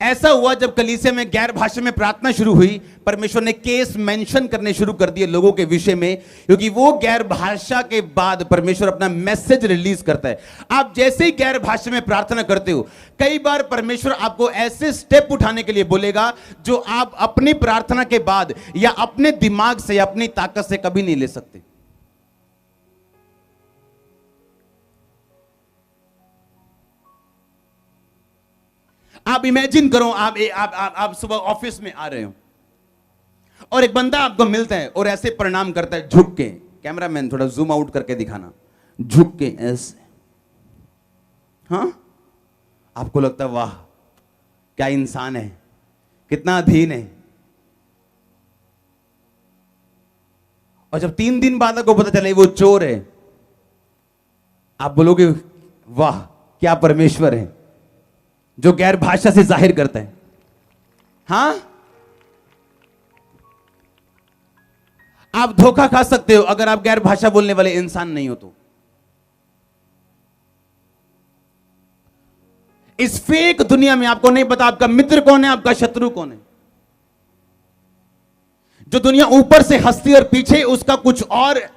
ऐसा हुआ जब कलीसिया में गैर भाषा में प्रार्थना शुरू हुई, परमेश्वर ने केस मेंशन करने शुरू कर दिए लोगों के विषय में, क्योंकि वो गैर भाषा के बाद परमेश्वर अपना मैसेज रिलीज करता है। आप जैसे ही गैर भाषा में प्रार्थना करते हो, कई बार परमेश्वर आपको ऐसे स्टेप उठाने के लिए बोलेगा जो आप अपनी प्रार्थना के बाद या अपने दिमाग से या अपनी ताकत से कभी नहीं ले सकते। आप इमेजिन करो, आप सुबह ऑफिस में आ रहे हो और एक बंदा आपको मिलता है और ऐसे प्रणाम करता है झुक के। कैमरामैन थोड़ा जूम आउट करके दिखाना, झुक के ऐसे। हाँ, आपको लगता है वाह क्या इंसान है, कितना अधीन है। और जब 3 दिन बाद आपको पता चले वो चोर है, आप बोलोगे वाह क्या परमेश्वर है जो गैर भाषा से जाहिर करता है। हां, आप धोखा खा सकते हो अगर आप गैर भाषा बोलने वाले इंसान नहीं हो तो। इस फेक दुनिया में आपको नहीं पता आपका मित्र कौन है, आपका शत्रु कौन है। जो दुनिया ऊपर से हंसती और पीछे उसका कुछ और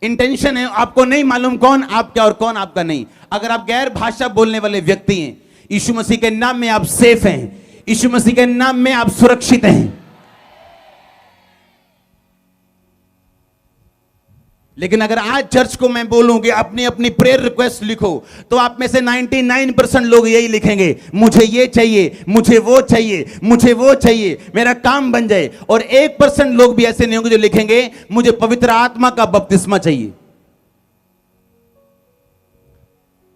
इंटेंशन है, आपको नहीं मालूम कौन आपका और कौन आपका नहीं। अगर आप गैर भाषा बोलने वाले व्यक्ति हैं, यीशु मसीह के नाम में आप सेफ हैं, यीशु मसीह के नाम में आप सुरक्षित हैं। लेकिन अगर आज चर्च को मैं बोलूंगी अपनी अपनी प्रेयर रिक्वेस्ट लिखो, तो आप में से 99% लोग यही लिखेंगे, मुझे ये चाहिए, मुझे वो चाहिए, मुझे वो चाहिए, मेरा काम बन जाए। और 1% लोग भी ऐसे नहीं होंगे जो लिखेंगे मुझे पवित्र आत्मा का बपतिस्मा चाहिए।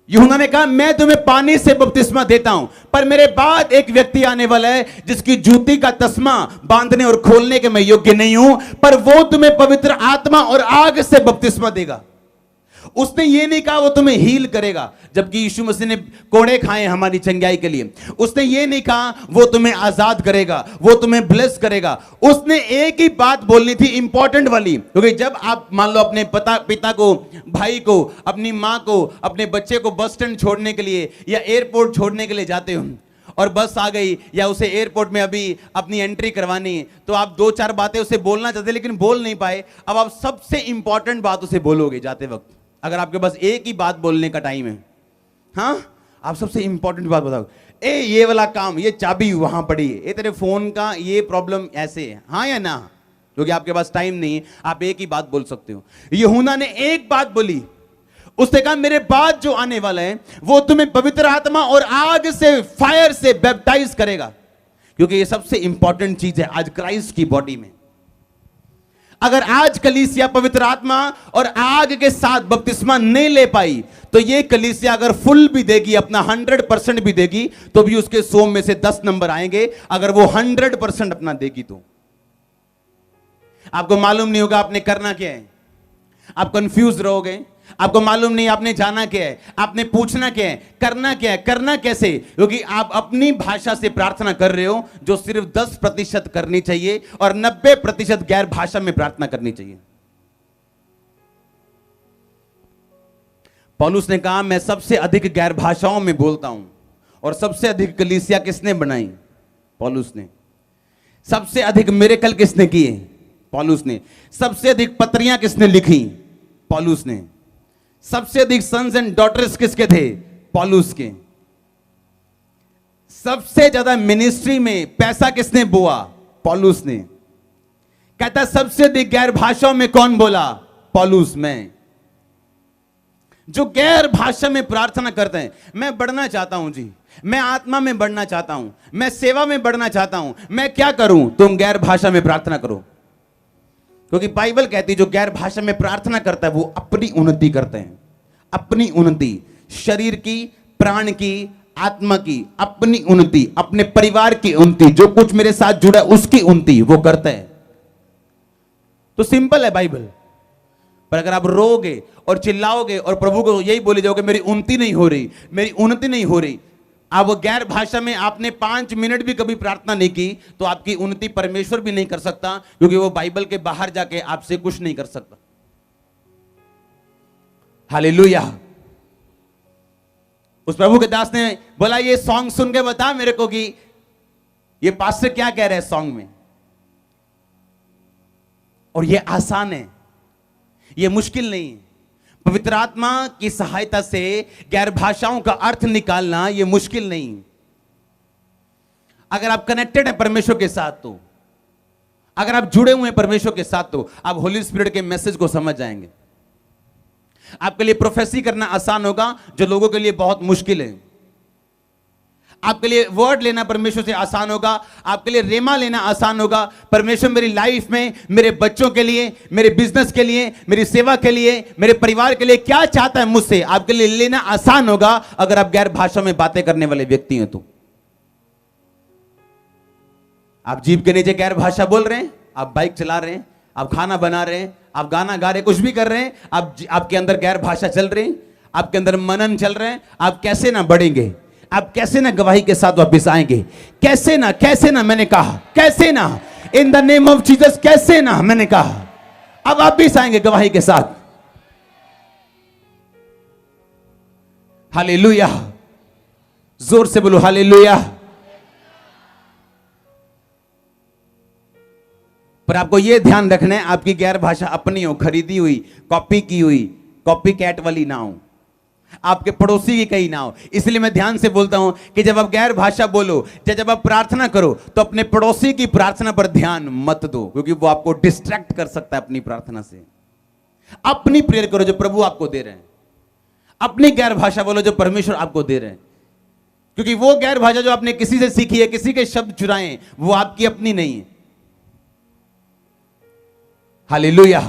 यूहन्ना ने कहा मैं तुम्हें पानी से बपतिस्मा देता हूं, पर मेरे बाद एक व्यक्ति आने वाला है जिसकी जूती का तस्मा बांधने और खोलने के मैं योग्य नहीं हूं, पर वो तुम्हें पवित्र आत्मा और आग से बपतिस्मा देगा। उसने ये नहीं कहा वो तुम्हें हील करेगा, जबकि यीशु मसीह ने कोड़े खाए हमारी चंगाई के लिए। उसने ये नहीं कहा वो तुम्हें आजाद करेगा, वो तुम्हें ब्लेस करेगा। उसने एक ही बात बोलनी थी इंपॉर्टेंट वाली, क्योंकि जब आप मान लो अपने पिता को, भाई को, अपनी माँ को, अपने बच्चे को बस स्टैंड छोड़ने के लिए या एयरपोर्ट छोड़ने के लिए जाते हो और बस आ गई या उसे एयरपोर्ट में अभी अपनी एंट्री करवानी, तो आप 2-4 बातें उसे बोलना चाहते लेकिन बोल नहीं पाए। अब आप सबसे इंपॉर्टेंट बात उसे बोलोगे जाते वक्त, अगर आपके पास एक ही बात बोलने का टाइम है। हाँ, आप सबसे इंपॉर्टेंट बात बताओ, ए ये वाला काम, ये चाबी वहां पड़ी है, ये तेरे फोन का ये प्रॉब्लम ऐसे है, हाँ या ना? क्योंकि आपके पास टाइम नहीं है, आप एक ही बात बोल सकते हो। यूहन्ना ने एक बात बोली, उसने कहा मेरे बाद जो आने वाला है वो तुम्हें पवित्र आत्मा और आग से, फायर से बैप्टाइज करेगा। क्योंकि ये सबसे इंपॉर्टेंट चीज है आज क्राइस्ट की बॉडी में। अगर आज कलीसिया पवित्र आत्मा और आग के साथ बपतिस्मा नहीं ले पाई, तो ये कलीसिया अगर फुल भी देगी, अपना 100% भी देगी, तो भी उसके 100 में से 10 नंबर आएंगे। अगर वो 100% अपना देगी तो आपको मालूम नहीं होगा आपने करना क्या है, आप कंफ्यूज रहोगे, आपको मालूम नहीं आपने जाना क्या है, आपने पूछना क्या है, करना क्या है, करना कैसे, क्योंकि आप अपनी भाषा से प्रार्थना कर रहे हो जो सिर्फ 10% करनी चाहिए और 90% गैर भाषा में प्रार्थना करनी चाहिए। पौलुस ने कहा मैं सबसे अधिक गैर भाषाओं में बोलता हूं। और सबसे अधिक कलीसिया किसने बनाई? पौलुस ने। सबसे अधिक मिरेकल किसने किए? पौलुस ने। सबसे अधिक पत्रियां किसने लिखी? पौलुस ने। सबसे अधिक सन्स एंड डॉटर्स किसके थे? पौलुस के। सबसे ज्यादा मिनिस्ट्री में पैसा किसने बोआ? पौलुस ने। कहता सबसे अधिक गैर भाषाओं में कौन बोला? पौलुस। में जो गैर भाषा में प्रार्थना करते हैं, मैं बढ़ना चाहता हूं जी, मैं आत्मा में बढ़ना चाहता हूं, मैं सेवा में बढ़ना चाहता हूं, मैं क्या करूं? तुम गैर भाषा में प्रार्थना करो। क्योंकि बाइबल कहती है जो गैर भाषा में प्रार्थना करता है वो अपनी उन्नति करते हैं। अपनी उन्नति, शरीर की, प्राण की, आत्मा की, अपनी उन्नति, अपने परिवार की उन्नति, जो कुछ मेरे साथ जुड़ा है उसकी उन्नति वो करते हैं। तो सिंपल है बाइबल। पर अगर आप रोगे और चिल्लाओगे और प्रभु को यही बोले जाओगे मेरी उन्नति नहीं हो रही, मेरी उन्नति नहीं हो रही, आप वो गैर भाषा में आपने 5 मिनट भी कभी प्रार्थना नहीं की, तो आपकी उन्नति परमेश्वर भी नहीं कर सकता, क्योंकि वो बाइबल के बाहर जाके आपसे कुछ नहीं कर सकता। हालेलुया। उस प्रभु के दास ने बोला ये सॉन्ग सुन के बता मेरे को कि ये पास्टर क्या कह रहे हैं सॉन्ग में। और ये आसान है, ये मुश्किल नहीं है। पवित्र आत्मा की सहायता से गैर भाषाओं का अर्थ निकालना ये मुश्किल नहीं है। अगर आप कनेक्टेड हैं परमेश्वर के साथ, तो अगर आप जुड़े हुए हैं परमेश्वर के साथ, तो आप होली स्पिरिट के मैसेज को समझ जाएंगे। आपके लिए प्रोफेसी करना आसान होगा जो लोगों के लिए बहुत मुश्किल है। आपके लिए वर्ड लेना परमेश्वर से आसान होगा, आपके लिए रेमा लेना आसान होगा। परमेश्वर मेरी लाइफ में, मेरे बच्चों के लिए, मेरे बिजनेस के लिए, मेरी सेवा के लिए, मेरे परिवार के लिए क्या चाहता है मुझसे, आपके लिए लेना आसान होगा अगर आप गैर भाषा में बातें करने वाले व्यक्ति हैं। तो आप जीभ के नीचे गैर भाषा बोल रहे हैं, आप बाइक चला रहे हैं, आप खाना बना रहे हैं, आप गाना गा रहे हैं, कुछ भी कर रहे हैं, आपके अंदर गैर भाषा चल रही है, आपके अंदर मनन चल रहे हैं, आप कैसे ना बढ़ेंगे, आप कैसे ना गवाही के साथ वापस आएंगे, कैसे ना, मैंने कहा कैसे ना, in the name of Jesus कैसे ना, मैंने कहा अब वापस आएंगे गवाही के साथ। हालेलुया, जोर से बोलो हालेलुया। पर आपको यह ध्यान रखना है आपकी गैर भाषा अपनी हो, खरीदी हुई, कॉपी की हुई, कॉपी कैट वाली ना हो, आपके पड़ोसी की कहीं ना हो। इसलिए मैं ध्यान से बोलता हूं कि जब आप गैर भाषा बोलो, जब आप प्रार्थना करो, तो अपने पड़ोसी की प्रार्थना पर ध्यान मत दो, क्योंकि वो आपको डिस्ट्रैक्ट कर सकता है अपनी प्रार्थना से। अपनी प्रेयर करो जो प्रभु आपको दे रहे हैं, अपनी गैर भाषा बोलो जो परमेश्वर आपको दे रहे हैं, क्योंकि वो गैर भाषा जो आपने किसी से सीखी है, किसी के शब्द चुराए, वो आपकी अपनी नहीं है। हालेलुया।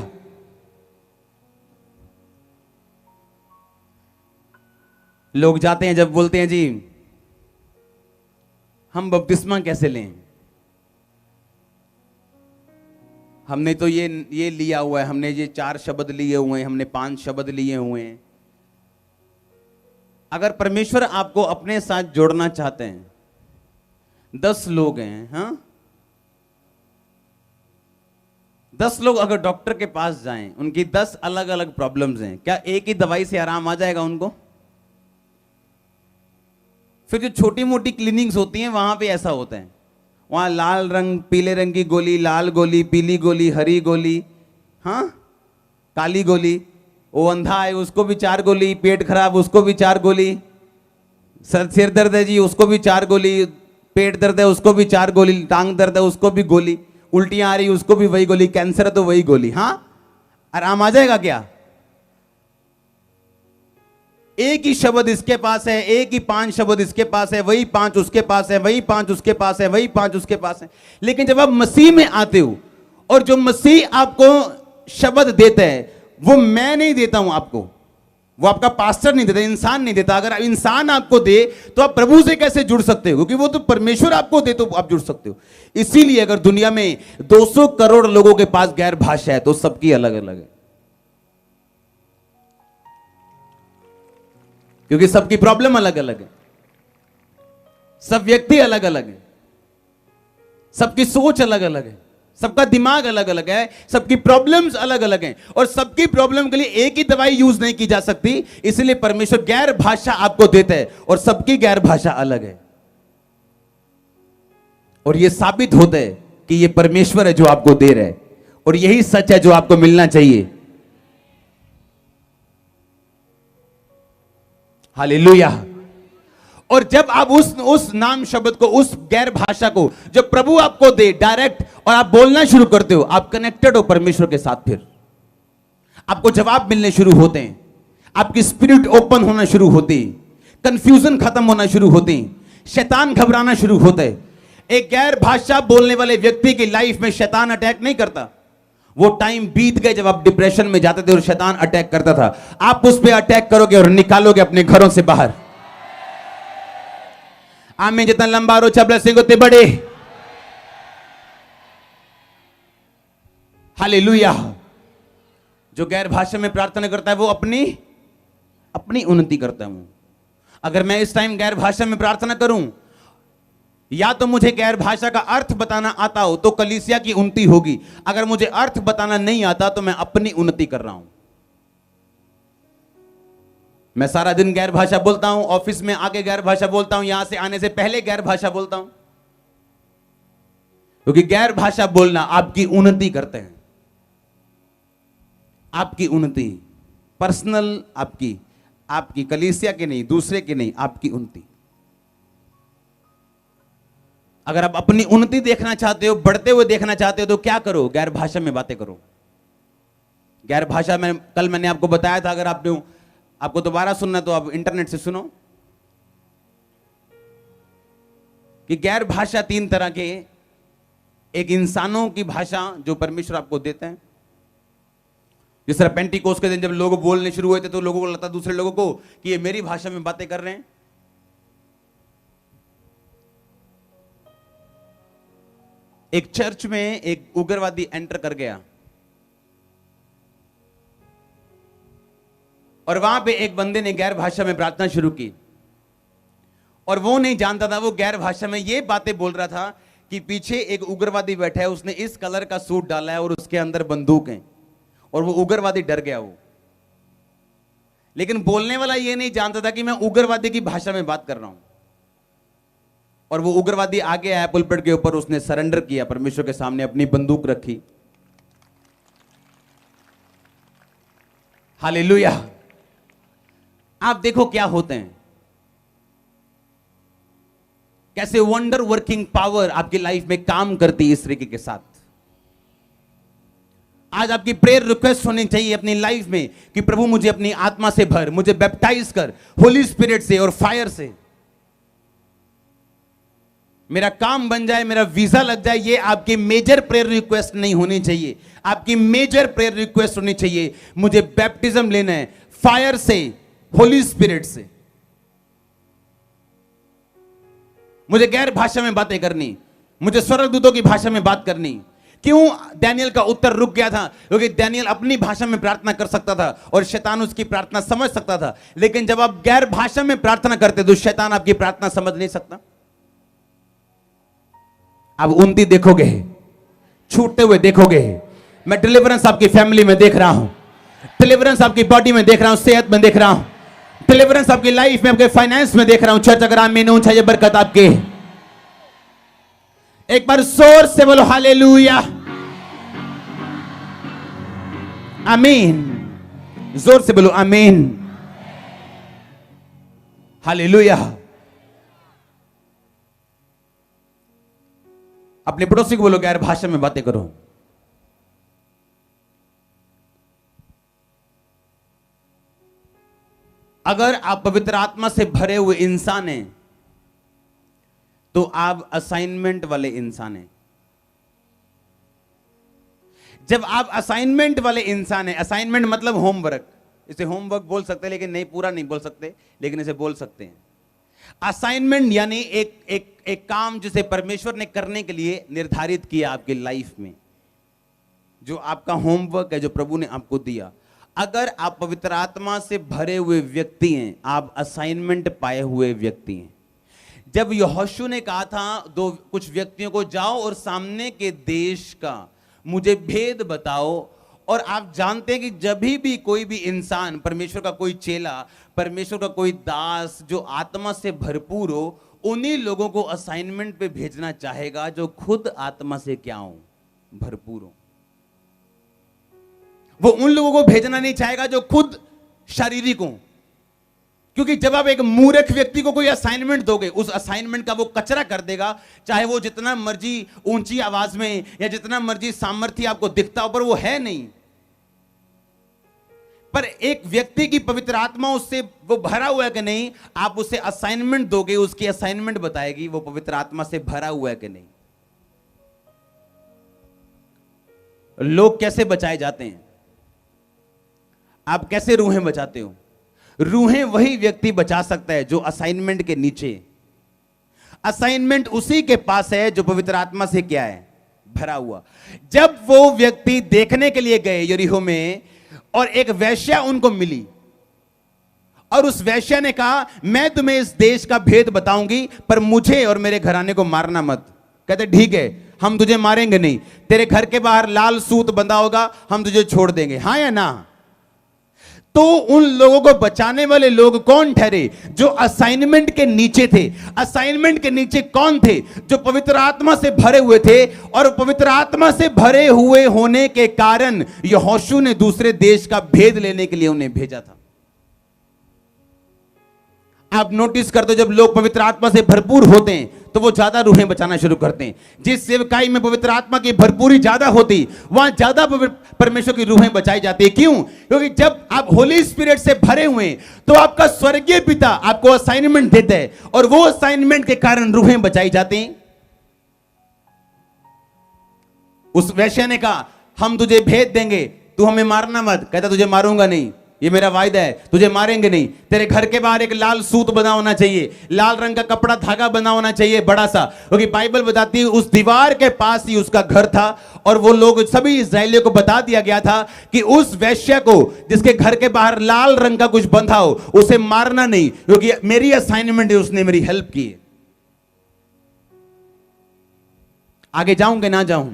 लोग जाते हैं जब बोलते हैं जी हम बपतिस्मा कैसे लें, हमने तो ये लिया हुआ है, हमने ये 4 शब्द लिए हुए हैं, हमने 5 शब्द लिए हुए हैं। अगर परमेश्वर आपको अपने साथ जोड़ना चाहते हैं, 10 लोग हैं, हाँ 10 लोग अगर डॉक्टर के पास जाएं, उनकी 10 अलग अलग प्रॉब्लम्स हैं, क्या एक ही दवाई से आराम आ जाएगा उनको? फिर जो छोटी मोटी क्लिनिक्स होती हैं वहां पे ऐसा होता है, वहां लाल रंग पीले रंग की गोली, लाल गोली, पीली गोली, हरी गोली, हाँ काली गोली, वो अंधा है उसको भी 4 गोली, पेट खराब उसको भी 4 गोली, सिर दर्द है जी उसको भी 4 गोली, पेट दर्द है उसको भी 4 गोली, टांग दर्द है उसको भी गोली, उल्टियां आ रही उसको भी वही गोली, कैंसर है तो वही गोली। हाँ आराम आ जाएगा क्या? एक ही शब्द इसके पास है, एक ही 5 शब्द इसके पास है, वही 5 उसके पास है, वही 5 उसके पास है, वही 5 उसके पास है। लेकिन जब आप मसीह में आते हो और जो मसीह आपको शब्द देता है वो मैं नहीं देता हूं आपको, वो आपका पास्टर नहीं देता, इंसान नहीं देता। अगर इंसान आपको दे तो आप प्रभु से कैसे जुड़ सकते हो, क्योंकि वो तो परमेश्वर आपको दे तो आप जुड़ सकते हो। इसीलिए अगर दुनिया में 200 करोड़ लोगों के पास गैर भाषा है तो सबकी अलग अलग है, क्योंकि सबकी प्रॉब्लम अलग अलग है, सब व्यक्ति अलग अलग है, सबकी सोच अलग अलग है, सबका दिमाग अलग अलग है, सबकी प्रॉब्लम्स अलग अलग हैं, और सबकी प्रॉब्लम के लिए एक ही दवाई यूज नहीं की जा सकती। इसलिए परमेश्वर गैर भाषा आपको देता है और सबकी गैर भाषा अलग है, और यह साबित होता है कि यह परमेश्वर है जो आपको दे रहा है, और यही सच है जो आपको मिलना चाहिए। हालेलुया। और जब आप उस नाम शब्द को, उस गैर भाषा को जो प्रभु आपको दे डायरेक्ट, और आप बोलना शुरू करते हो, आप कनेक्टेड हो परमेश्वर के साथ, फिर आपको जवाब मिलने शुरू होते हैं, आपकी स्पिरिट ओपन होना शुरू होती, कंफ्यूजन खत्म होना शुरू होती, शैतान घबराना शुरू होता है। एक गैर भाषा बोलने वाले व्यक्ति की लाइफ में शैतान अटैक नहीं करता। वो टाइम बीत गए जब आप डिप्रेशन में जाते थे और शैतान अटैक करता था। आप उस पर अटैक करोगे और निकालोगे अपने घरों से बाहर। आमीन। जितना लंबा रो छबला सिंह उतने बड़े। हालेलुया। जो गैर भाषा में प्रार्थना करता है वो अपनी उन्नति करता है। अगर मैं इस टाइम गैर भाषा में प्रार्थना करूं, या तो मुझे गैर भाषा का अर्थ बताना आता हो तो कलीसिया की उन्नति होगी। अगर मुझे अर्थ बताना नहीं आता तो मैं अपनी उन्नति कर रहा हूं। मैं सारा दिन गैर भाषा बोलता हूं, ऑफिस में आके गैर भाषा बोलता हूं, यहां से आने से पहले गैर भाषा बोलता हूं, क्योंकि गैर भाषा बोलना आपकी उन्नति करते हैं। आपकी उन्नति पर्सनल, आपकी कलीसिया की नहीं, दूसरे की नहीं, आपकी उन्नति। अगर आप अपनी उन्नति देखना चाहते हो, बढ़ते हुए देखना चाहते हो, तो क्या करो? गैर भाषा में बातें करो। गैर भाषा में कल मैंने आपको बताया था, अगर आपको दोबारा सुनना तो आप इंटरनेट से सुनो, कि गैर भाषा 3 तरह के, एक इंसानों की भाषा जो परमेश्वर आपको देते हैं। जिस तरह पेंटिकोस्ट के दिन जब लोग बोलने शुरू हुए थे तो लोगों को लगता, दूसरे लोगों को, कि ये मेरी भाषा में बातें कर रहे हैं। एक चर्च में एक उग्रवादी एंटर कर गया और वहां पे एक बंदे ने गैर भाषा में प्रार्थना शुरू की, और वो नहीं जानता था, वो गैर भाषा में ये बातें बोल रहा था कि पीछे एक उग्रवादी बैठा है, उसने इस कलर का सूट डाला है और उसके अंदर बंदूक है, और वो उग्रवादी डर गया वो। लेकिन बोलने वाला ये नहीं जानता था कि मैं उग्रवादी की भाषा में बात कर रहा हूं। और वो उग्रवादी आगे आया पुलपिट के ऊपर, उसने सरेंडर किया परमेश्वर के सामने, अपनी बंदूक रखी। हालेलुया। आप देखो क्या होते हैं, कैसे वंडर वर्किंग पावर आपकी लाइफ में काम करती है इस तरीके के साथ। आज आपकी प्रेयर रिक्वेस्ट होनी चाहिए अपनी लाइफ में कि प्रभु मुझे अपनी आत्मा से भर, मुझे बैप्टाइज कर होली स्पिरिट से और फायर से, मेरा काम बन जाए, मेरा वीजा लग जाए। ये आपकी मेजर प्रेयर रिक्वेस्ट नहीं होनी चाहिए। आपकी मेजर प्रेयर रिक्वेस्ट होनी चाहिए, मुझे बैप्टिज्म लेना है फायर से, होली स्पिरिट से, मुझे गैर भाषा में बातें करनी, मुझे स्वर्गदूतों की भाषा में बात करनी। क्यों दानियल का उत्तर रुक गया था? क्योंकि दानियल अपनी भाषा में प्रार्थना कर सकता था और शैतान उसकी प्रार्थना समझ सकता था। लेकिन जब आप गैर भाषा में प्रार्थना करते तो शैतान आपकी प्रार्थना समझ नहीं सकता। आप उन्नति देखोगे, छूटते हुए देखोगे। मैं डिलीवरेंस आपकी फैमिली में देख रहा हूं, डिलीवरेंस आपकी बॉडी में देख रहा हूं, सेहत में देख रहा हूं, डिलीवरेंस आपकी लाइफ में, आपके फाइनेंस में देख रहा हूं। चर्च अगर आमीन ऊंचा, ये बरकत आपके। एक बार जोर से बोलो हालेलुया, आमीन। जोर से बोलो आमीन, हालेलुया। अपने पड़ोसी को बोलो गैर भाषा में बातें करो। अगर आप पवित्र आत्मा से भरे हुए इंसान हैं तो आप असाइनमेंट वाले इंसान हैं। जब आप असाइनमेंट वाले इंसान हैं, असाइनमेंट मतलब होमवर्क, इसे होमवर्क बोल सकते हैं लेकिन नहीं, पूरा नहीं बोल सकते, लेकिन इसे बोल सकते हैं। असाइनमेंट यानी एक काम जिसे परमेश्वर ने करने के लिए निर्धारित किया आपकी लाइफ में, जो आपका होमवर्क है, जो प्रभु ने आपको दिया। अगर आप पवित्र आत्मा से भरे हुए व्यक्ति हैं, आप असाइनमेंट पाए हुए व्यक्ति हैं। जब यहोशू ने कहा था कुछ व्यक्तियों को, जाओ और सामने के देश का मुझे भेद बताओ, और आप जानते हैं कि जब भी कोई भी इंसान, परमेश्वर का कोई चेला, परमेश्वर का कोई दास जो आत्मा से भरपूर हो, उन्हीं लोगों को असाइनमेंट पे भेजना चाहेगा जो खुद आत्मा से क्या हो, भरपूर हो। वो उन लोगों को भेजना नहीं चाहेगा जो खुद शारीरिक हो, क्योंकि जब आप एक मूर्ख व्यक्ति को कोई असाइनमेंट दोगे, उस असाइनमेंट का वो कचरा कर देगा, चाहे वो जितना मर्जी ऊंची आवाज में या जितना मर्जी सामर्थ्य आपको दिखता हो, पर वो है नहीं। पर एक व्यक्ति की पवित्र आत्मा उससे वो भरा हुआ है कि नहीं, आप उसे असाइनमेंट दोगे, उसकी असाइनमेंट बताएगी वो पवित्र आत्मा से भरा हुआ है कि नहीं। लोग कैसे बचाए जाते हैं? आप कैसे रूहें बचाते हो? रूहें वही व्यक्ति बचा सकता है जो असाइनमेंट के नीचे। असाइनमेंट उसी के पास है जो पवित्र आत्मा से क्या है, भरा हुआ। जब वो व्यक्ति देखने के लिए गए यरीहो में, और एक वेश्या उनको मिली, और उस वेश्या ने कहा, मैं तुम्हें इस देश का भेद बताऊंगी, पर मुझे और मेरे घराने को मारना मत। कहते ठीक है, हम तुझे मारेंगे नहीं, तेरे घर के बाहर लाल सूत बंधा होगा, हम तुझे छोड़ देंगे, हाँ या ना? तो उन लोगों को बचाने वाले लोग कौन ठहरे? जो असाइनमेंट के नीचे थे। असाइनमेंट के नीचे कौन थे? जो पवित्र आत्मा से भरे हुए थे। और पवित्र आत्मा से भरे हुए होने के कारण यहोशू ने दूसरे देश का भेद लेने के लिए उन्हें भेजा था। आप नोटिस करते हो, जब लोग पवित्र आत्मा से भरपूर होते हैं तो वो ज्यादा रूहें बचाना शुरू करते हैं। जिस सेवकाई में पवित्र आत्मा की भरपूरी ज्यादा होती, वहां ज्यादा परमेश्वर की रूहें बचाई जाती है। क्यों? क्योंकि जब आप होली स्पिरिट से भरे हुए हैं तो आपका स्वर्गीय पिता आपको असाइनमेंट देता है और वो असाइनमेंट के कारण रूहें बचाई जाती हैं। उस वैश्य ने कहा, हम तुझे भेद देंगे, तू हमें मारना मत। कहता, तुझे मारूंगा नहीं, ये मेरा वायदा है, तुझे मारेंगे नहीं। तेरे घर के बाहर एक लाल सूत बना होना चाहिए, लाल रंग का कपड़ा धागा बना होना चाहिए बड़ा सा, क्योंकि बाइबल बताती है उस दीवार के पास ही उसका घर था। और वो लोग सभी इस्राएलियों को बता दिया गया था कि उस वैश्य को जिसके घर के बाहर लाल रंग का कुछ बंधा हो, उसे मारना नहीं, क्योंकि मेरी असाइनमेंट है, उसने मेरी हेल्प की है। आगे जाऊं कि ना जाऊं?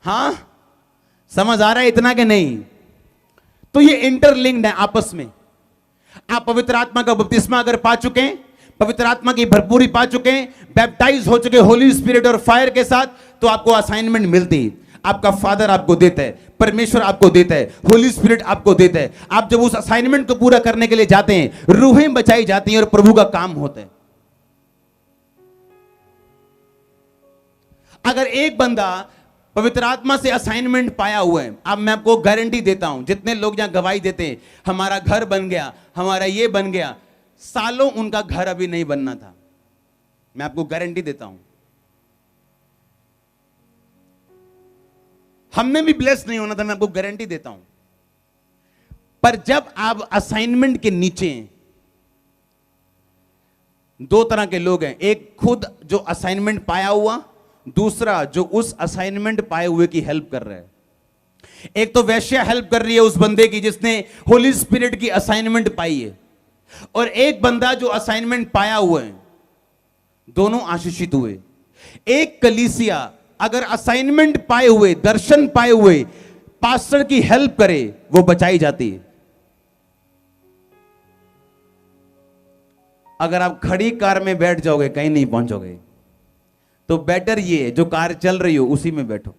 हां, समझ आ रहा है इतना कि नहीं? तो ये इंटरलिंक्ड है आपस में। आप पवित्र आत्मा का बपतिस्मा अगर पा चुके हैं, पवित्र आत्मा की भरपूरी पा चुके हैं, बैप्टाइज हो चुके होली स्पिरिट और फायर के साथ, तो आपको असाइनमेंट मिलती है। आपका फादर आपको देता है, परमेश्वर आपको देता है, होली स्पिरिट आपको देता है। आप जब उस असाइनमेंट को पूरा करने के लिए जाते हैं, रूहें बचाई जाती हैं और प्रभु का काम होता है। अगर एक बंदा पवित्र आत्मा से असाइनमेंट पाया हुआ है, अब मैं आपको गारंटी देता हूं, जितने लोग यहां गवाही देते हैं, हमारा घर बन गया, हमारा ये बन गया, सालों उनका घर अभी नहीं बनना था। मैं आपको गारंटी देता हूं। हमने भी ब्लेस नहीं होना था, मैं आपको गारंटी देता हूं। पर जब आप असाइनमेंट के नीचे हैं, दो तरह के लोग हैं, एक खुद जो असाइनमेंट पाया हुआ, दूसरा जो उस असाइनमेंट पाए हुए की हेल्प कर रहा है। एक तो वैश्य हेल्प कर रही है उस बंदे की जिसने होली स्पिरिट की असाइनमेंट पाई है, और एक बंदा जो असाइनमेंट पाया हुआ है, दोनों आशीषित हुए। एक कलीसिया अगर असाइनमेंट पाए हुए, दर्शन पाए हुए पास्टर की हेल्प करे, वो बचाई जाती है। अगर आप खड़ी कार में बैठ जाओगे, कहीं नहीं पहुंचोगे। तो बेटर ये है, जो कार चल रही हो उसी में बैठो।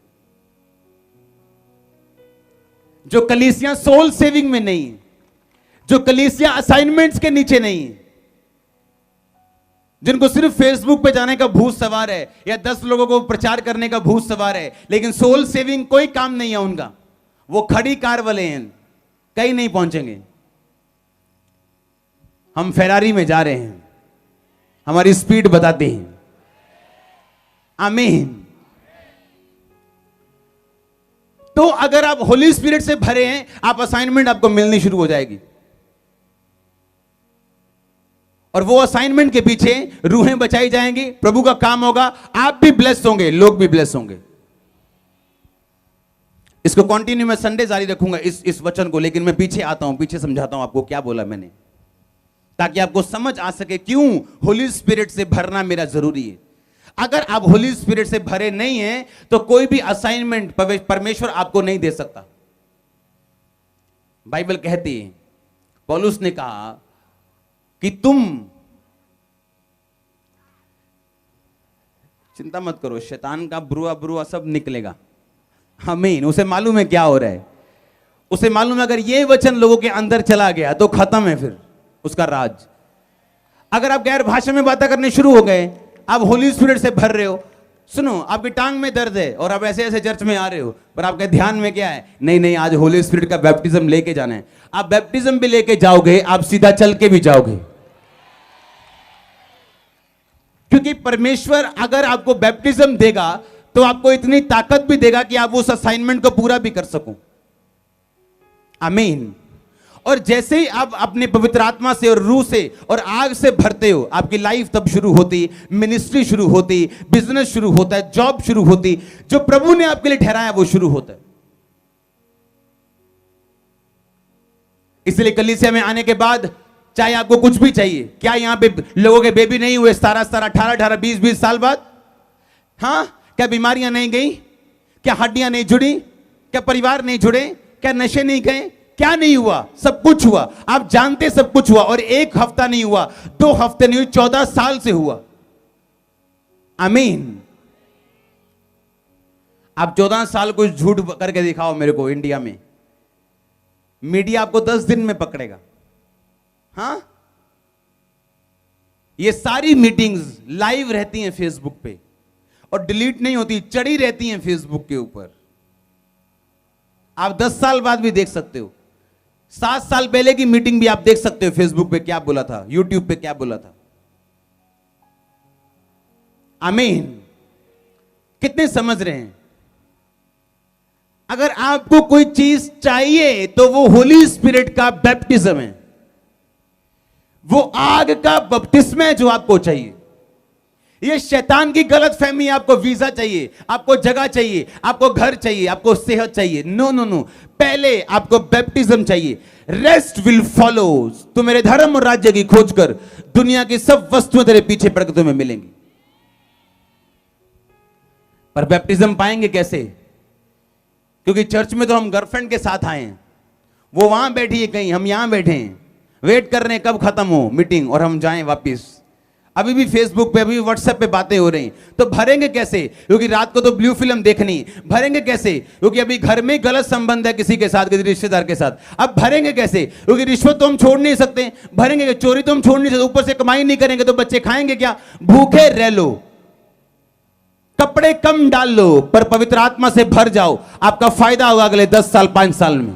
जो कलीसिया सोल सेविंग में नहीं है, जो कलीसिया असाइनमेंट्स के नीचे नहीं है, जिनको सिर्फ फेसबुक पे जाने का भूत सवार है या 10 लोगों को प्रचार करने का भूत सवार है, लेकिन सोल सेविंग कोई काम नहीं है उनका, वो खड़ी कार वाले हैं, कहीं नहीं पहुंचेंगे। हम फेरारी में जा रहे हैं, हमारी स्पीड बताते हैं। आमीन। तो अगर आप होली स्पिरिट से भरे हैं, आप असाइनमेंट आपको मिलनी शुरू हो जाएगी, और वो असाइनमेंट के पीछे रूहें बचाई जाएंगी, प्रभु का काम होगा, आप भी ब्लेस होंगे, लोग भी ब्लेस होंगे। इसको कंटिन्यू मैं संडे जारी रखूंगा इस वचन को, लेकिन मैं पीछे आता हूं, पीछे समझाता हूं आपको क्या बोला मैंने, ताकि आपको समझ आ सके क्यों होली स्पिरिट से भरना मेरा जरूरी है। अगर आप होली स्पिरिट से भरे नहीं हैं तो कोई भी असाइनमेंट परमेश्वर आपको नहीं दे सकता। बाइबल कहती है, पौलुस ने कहा कि तुम चिंता मत करो, शैतान का बुरा बुरा सब निकलेगा। आमीन। उसे मालूम है क्या हो रहा है, उसे मालूम है अगर ये वचन लोगों के अंदर चला गया तो खत्म है फिर उसका राज। अगर आप गैर भाषा में बातें करने शुरू हो गए, आप होली स्पिरिट से भर रहे हो, सुनो आपकी टांग में दर्द है और आप ऐसे ऐसे चर्च में आ रहे हो, पर आपके ध्यान में क्या है, नहीं नहीं आज होली स्पिरिट का बैप्टिज्म लेके जाना है। आप बैप्टिज्म भी लेके जाओगे, आप सीधा चल के भी जाओगे, क्योंकि परमेश्वर अगर आपको बैप्टिज्म देगा तो आपको इतनी ताकत भी देगा कि आप उस असाइनमेंट को पूरा भी कर सको। आमीन। और जैसे ही आप अपने पवित्र आत्मा से और रूह से और आग से भरते हो, आपकी लाइफ तब शुरू होती, मिनिस्ट्री शुरू होती, बिजनेस शुरू होता है, जॉब शुरू होती, जो प्रभु ने आपके लिए ठहराया वो शुरू होता है। इसलिए कलीसिया में आने के बाद चाहे आपको कुछ भी चाहिए, क्या यहां पे लोगों के बेबी नहीं हुए 17 18 20 साल बाद? हां, क्या बीमारियां नहीं गई? क्या हड्डियां नहीं जुड़ी? क्या परिवार नहीं जुड़े? क्या नशे नहीं गए? क्या नहीं हुआ? सब कुछ हुआ। आप जानते सब कुछ हुआ, और 1 हफ्ता नहीं हुआ, 2 हफ्ते नहीं हुए, 14 साल से हुआ। आमीन। आप 14 साल कुछ झूठ करके दिखाओ मेरे को इंडिया में, मीडिया आपको 10 दिन में पकड़ेगा। हां, ये सारी मीटिंग्स लाइव रहती हैं फेसबुक पे और डिलीट नहीं होती, चढ़ी रहती हैं फेसबुक के ऊपर। आप 10 साल बाद भी देख सकते हो। 7 साल पहले की मीटिंग भी आप देख सकते हो, फेसबुक पे क्या बोला था, यूट्यूब पे क्या बोला था। आमीन। कितने समझ रहे हैं? अगर आपको कोई चीज चाहिए तो वो होली स्पिरिट का बैप्टिज्म है, वो आग का बपतिस्मा है जो आपको चाहिए। ये शैतान की गलत फहमी, आपको वीजा चाहिए, आपको जगह चाहिए, आपको घर चाहिए, आपको सेहत चाहिए। नो नो नो, पहले आपको बैप्टिज्म चाहिए। Rest will follow. तू मेरे धर्म और राज्य की खोज कर, दुनिया की सब वस्तुएं तेरे पीछे पड़ के तुम्हें मिलेंगी। पर बैप्टिज्म पाएंगे कैसे? क्योंकि चर्च में तो हम गर्लफ्रेंड के साथ आए हैं, वो वहां बैठी है कहीं, हम यहां बैठे हैं, वेट कर रहे हैं कब खत्म हो मीटिंग और हम जाएं वापिस। अभी भी फेसबुक पे, अभी व्हाट्सएप पे बातें हो रही। तो भरेंगे कैसे? क्योंकि रात को तो ब्लू फिल्म देखनी। भरेंगे कैसे? क्योंकि अभी घर में गलत संबंध है किसी के साथ, किसी रिश्तेदार के साथ। अब भरेंगे कैसे? क्योंकि रिश्वत तो हम छोड़ नहीं सकते। भरेंगे, चोरी तो हम छोड़ नहीं सकते, ऊपर से कमाई नहीं करेंगे तो बच्चे खाएंगे क्या? भूखे रह लो, कपड़े कम डाल लो, पर पवित्र आत्मा से भर जाओ। आपका फायदा होगा अगले 10 साल 5 साल में।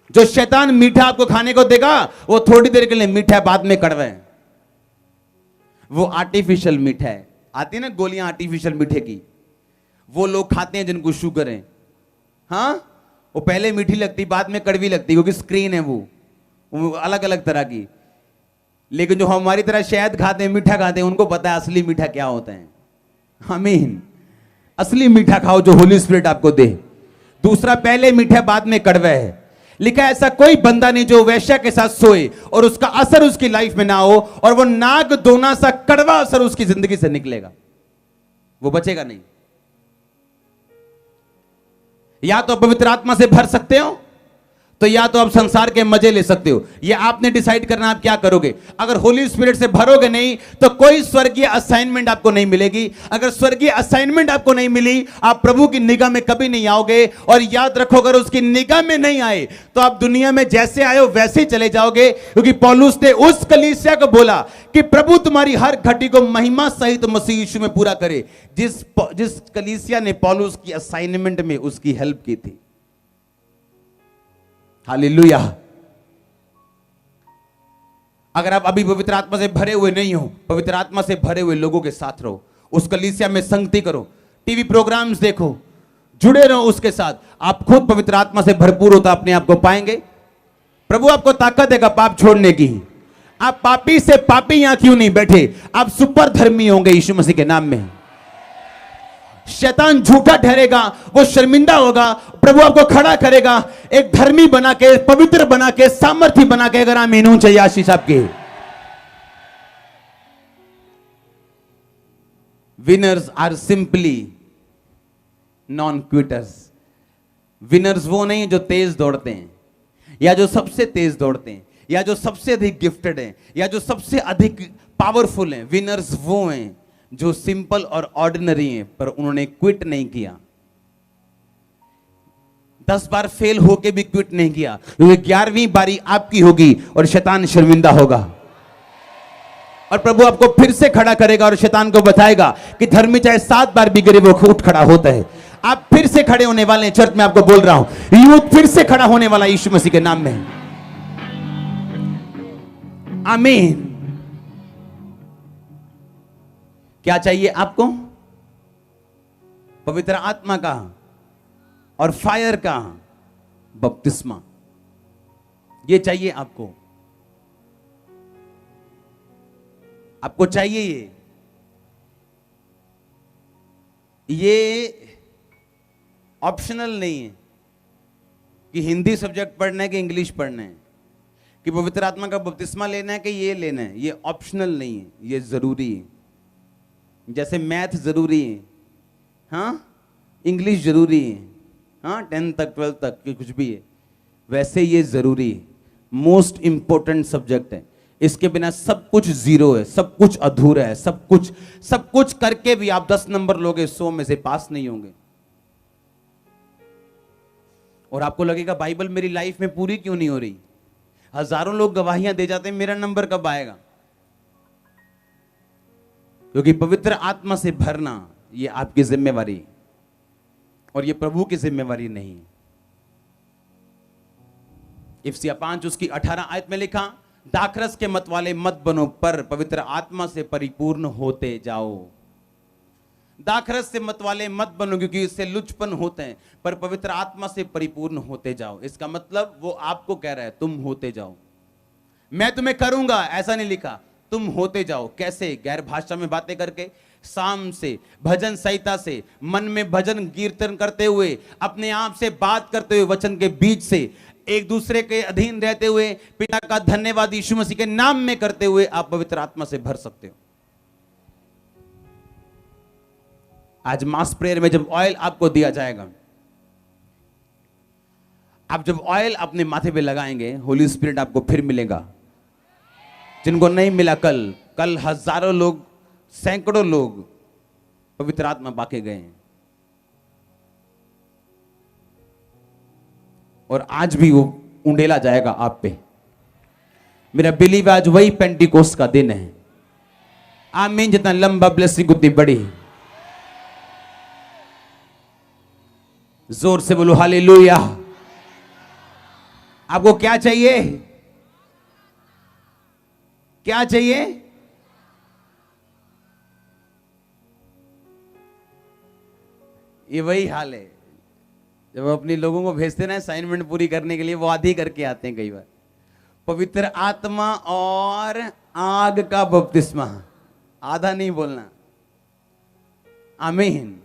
जो शैतान मीठा आपको खाने को देगा वो थोड़ी देर के लिए मीठा है, बाद में कड़वा है। वो आर्टिफिशियल मीठा है। आती है ना गोलियां आर्टिफिशियल मीठे की, वो लोग खाते हैं जिनको शुगर है। हाँ, वो पहले मीठी लगती, बाद में कड़वी लगती, क्योंकि स्क्रीन है वो अलग अलग तरह की। लेकिन जो हमारी तरह शहद खाते हैं, मीठा खाते हैं, उनको पता है असली मीठा क्या होता है। आमीन। असली मीठा खाओ जो होली स्पिरिट आपको दे। दूसरा, पहले मीठा बाद में कड़वा है। लिखा है ऐसा कोई बंदा नहीं जो वैश्या के साथ सोए और उसका असर उसकी लाइफ में ना हो, और वो नाग दोना सा कड़वा असर उसकी जिंदगी से निकलेगा, वो बचेगा नहीं। या तो पवित्र आत्मा से भर सकते हो, तो या तो आप संसार के मजे ले सकते हो। ये आपने डिसाइड करना आप क्या करोगे। अगर होली स्पिरिट से भरोगे नहीं तो कोई स्वर्गीय असाइनमेंट आपको नहीं मिलेगी। अगर स्वर्गीय असाइनमेंट आपको नहीं मिली, आप प्रभु की निगाह में कभी नहीं आओगे। और याद रखो, अगर उसकी निगाह में नहीं आए तो आप दुनिया में जैसे आए हो वैसे ही चले जाओगे। क्योंकि पौलुस ने उस कलीसिया को बोला कि प्रभु तुम्हारी हर घटी को महिमा सहित मसीह यीशु में पूरा करे। जिस कलीसिया ने पौलुस की असाइनमेंट में उसकी हेल्प की थी। हालेलुया। अगर आप अभी पवित्र आत्मा से भरे हुए नहीं हो, पवित्र आत्मा से भरे हुए लोगों के साथ रहो, उस कलीसिया में संगति करो, टीवी प्रोग्राम्स देखो, जुड़े रहो उसके साथ, आप खुद पवित्र आत्मा से भरपूर होता अपने आप को पाएंगे। प्रभु आपको ताकत देगा पाप छोड़ने की। आप पापी से पापी यहां क्यों नहीं बैठे, आप सुपर धर्मी होंगे यीशु मसीह के नाम में। शैतान झूठा ठहरेगा, वो शर्मिंदा होगा, प्रभु आपको खड़ा करेगा एक धर्मी बना के, पवित्र बना के, सामर्थ्य बना के। अगर आमीन हो चाहिए आशीष आपके। Winners are simply non quitters. Winners वो नहीं जो तेज दौड़ते हैं, या जो सबसे तेज दौड़ते हैं, या जो सबसे अधिक गिफ्टेड हैं, या जो सबसे अधिक पावरफुल हैं। विनर्स वो हैं जो सिंपल और ऑर्डिनरी हैं, पर उन्होंने क्विट नहीं किया। 10 बार फेल होके भी क्विट नहीं किया, क्योंकि 11वीं बारी आपकी होगी और शैतान शर्मिंदा होगा। और प्रभु आपको फिर से खड़ा करेगा और शैतान को बताएगा कि धर्मी चाहे 7 बार भी गिरे वो उठ खड़ा होता है। आप फिर से खड़े होने वाले हैं। चर्च में आपको बोल रहा हूं, यूथ फिर से खड़ा होने वाला यीशु मसीह के नाम में। आमीन। क्या चाहिए आपको? पवित्र आत्मा का और फायर का बपतिस्मा, ये चाहिए आपको। आपको चाहिए ये ऑप्शनल नहीं है कि हिंदी सब्जेक्ट पढ़ना है कि इंग्लिश पढ़ना है, कि पवित्र आत्मा का बपतिस्मा लेना है कि ये लेना है। ये ऑप्शनल नहीं है, ये जरूरी है। जैसे मैथ जरूरी है, हाँ, इंग्लिश जरूरी है, हाँ 10 तक 12 तक कि कुछ भी है, वैसे ये जरूरी है, मोस्ट इंपॉर्टेंट सब्जेक्ट है। इसके बिना सब कुछ जीरो है, सब कुछ अधूरा है, सब कुछ करके भी आप 10 नंबर लोगे, 100 में से पास नहीं होंगे। और आपको लगेगा बाइबल मेरी लाइफ में पूरी क्यों नहीं हो रही, हजारों लोग गवाहियां दे जाते हैं, मेरा नंबर कब आएगा? क्योंकि पवित्र आत्मा से भरना ये आपकी जिम्मेवारी है और ये प्रभु की जिम्मेवारी नहीं है। इफिसियाँ 5 उसकी 18 आयत में लिखा, दाखरस के मत वाले मत बनो, पर पवित्र आत्मा से परिपूर्ण होते जाओ। दाखरस से मत वाले मत बनो क्योंकि इससे लुचपन होते हैं, पर पवित्र आत्मा से परिपूर्ण होते जाओ। इसका मतलब वो आपको कह रहा है तुम होते जाओ, मैं तुम्हें करूंगा ऐसा नहीं लिखा, तुम होते जाओ। कैसे? गैर भाषा में बातें करके, साम से, भजन संहिता से, मन में भजन कीर्तन करते हुए, अपने आप से बात करते हुए, वचन के बीच से, एक दूसरे के अधीन रहते हुए, पिता का धन्यवाद यीशु मसीह के नाम में करते हुए आप पवित्र आत्मा से भर सकते हो। आज मास प्रेयर में जब ऑयल आपको दिया जाएगा, आप जब ऑयल अपने माथे पे लगाएंगे, होली स्पिरिट आपको फिर मिलेगा। जिनको नहीं मिला कल हजारों लोग, सैकड़ों लोग पवित्र आत्मा पाके गए हैं, और आज भी वो उंडेला जाएगा आप पे। मेरा बिलीव आज वही पेंटिकोस्ट का दिन है। आमीन। जितना लंबा ब्लेसिंग उतनी बड़ी। जोर से बोलो हालेलुया। आपको क्या चाहिए? क्या चाहिए? ये वही हाल है जब अपने लोगों को भेजते ना असाइनमेंट पूरी करने के लिए, वो आधी करके आते हैं कई बार। पवित्र आत्मा और आग का बपतिस्मा, आधा नहीं बोलना। आमीन।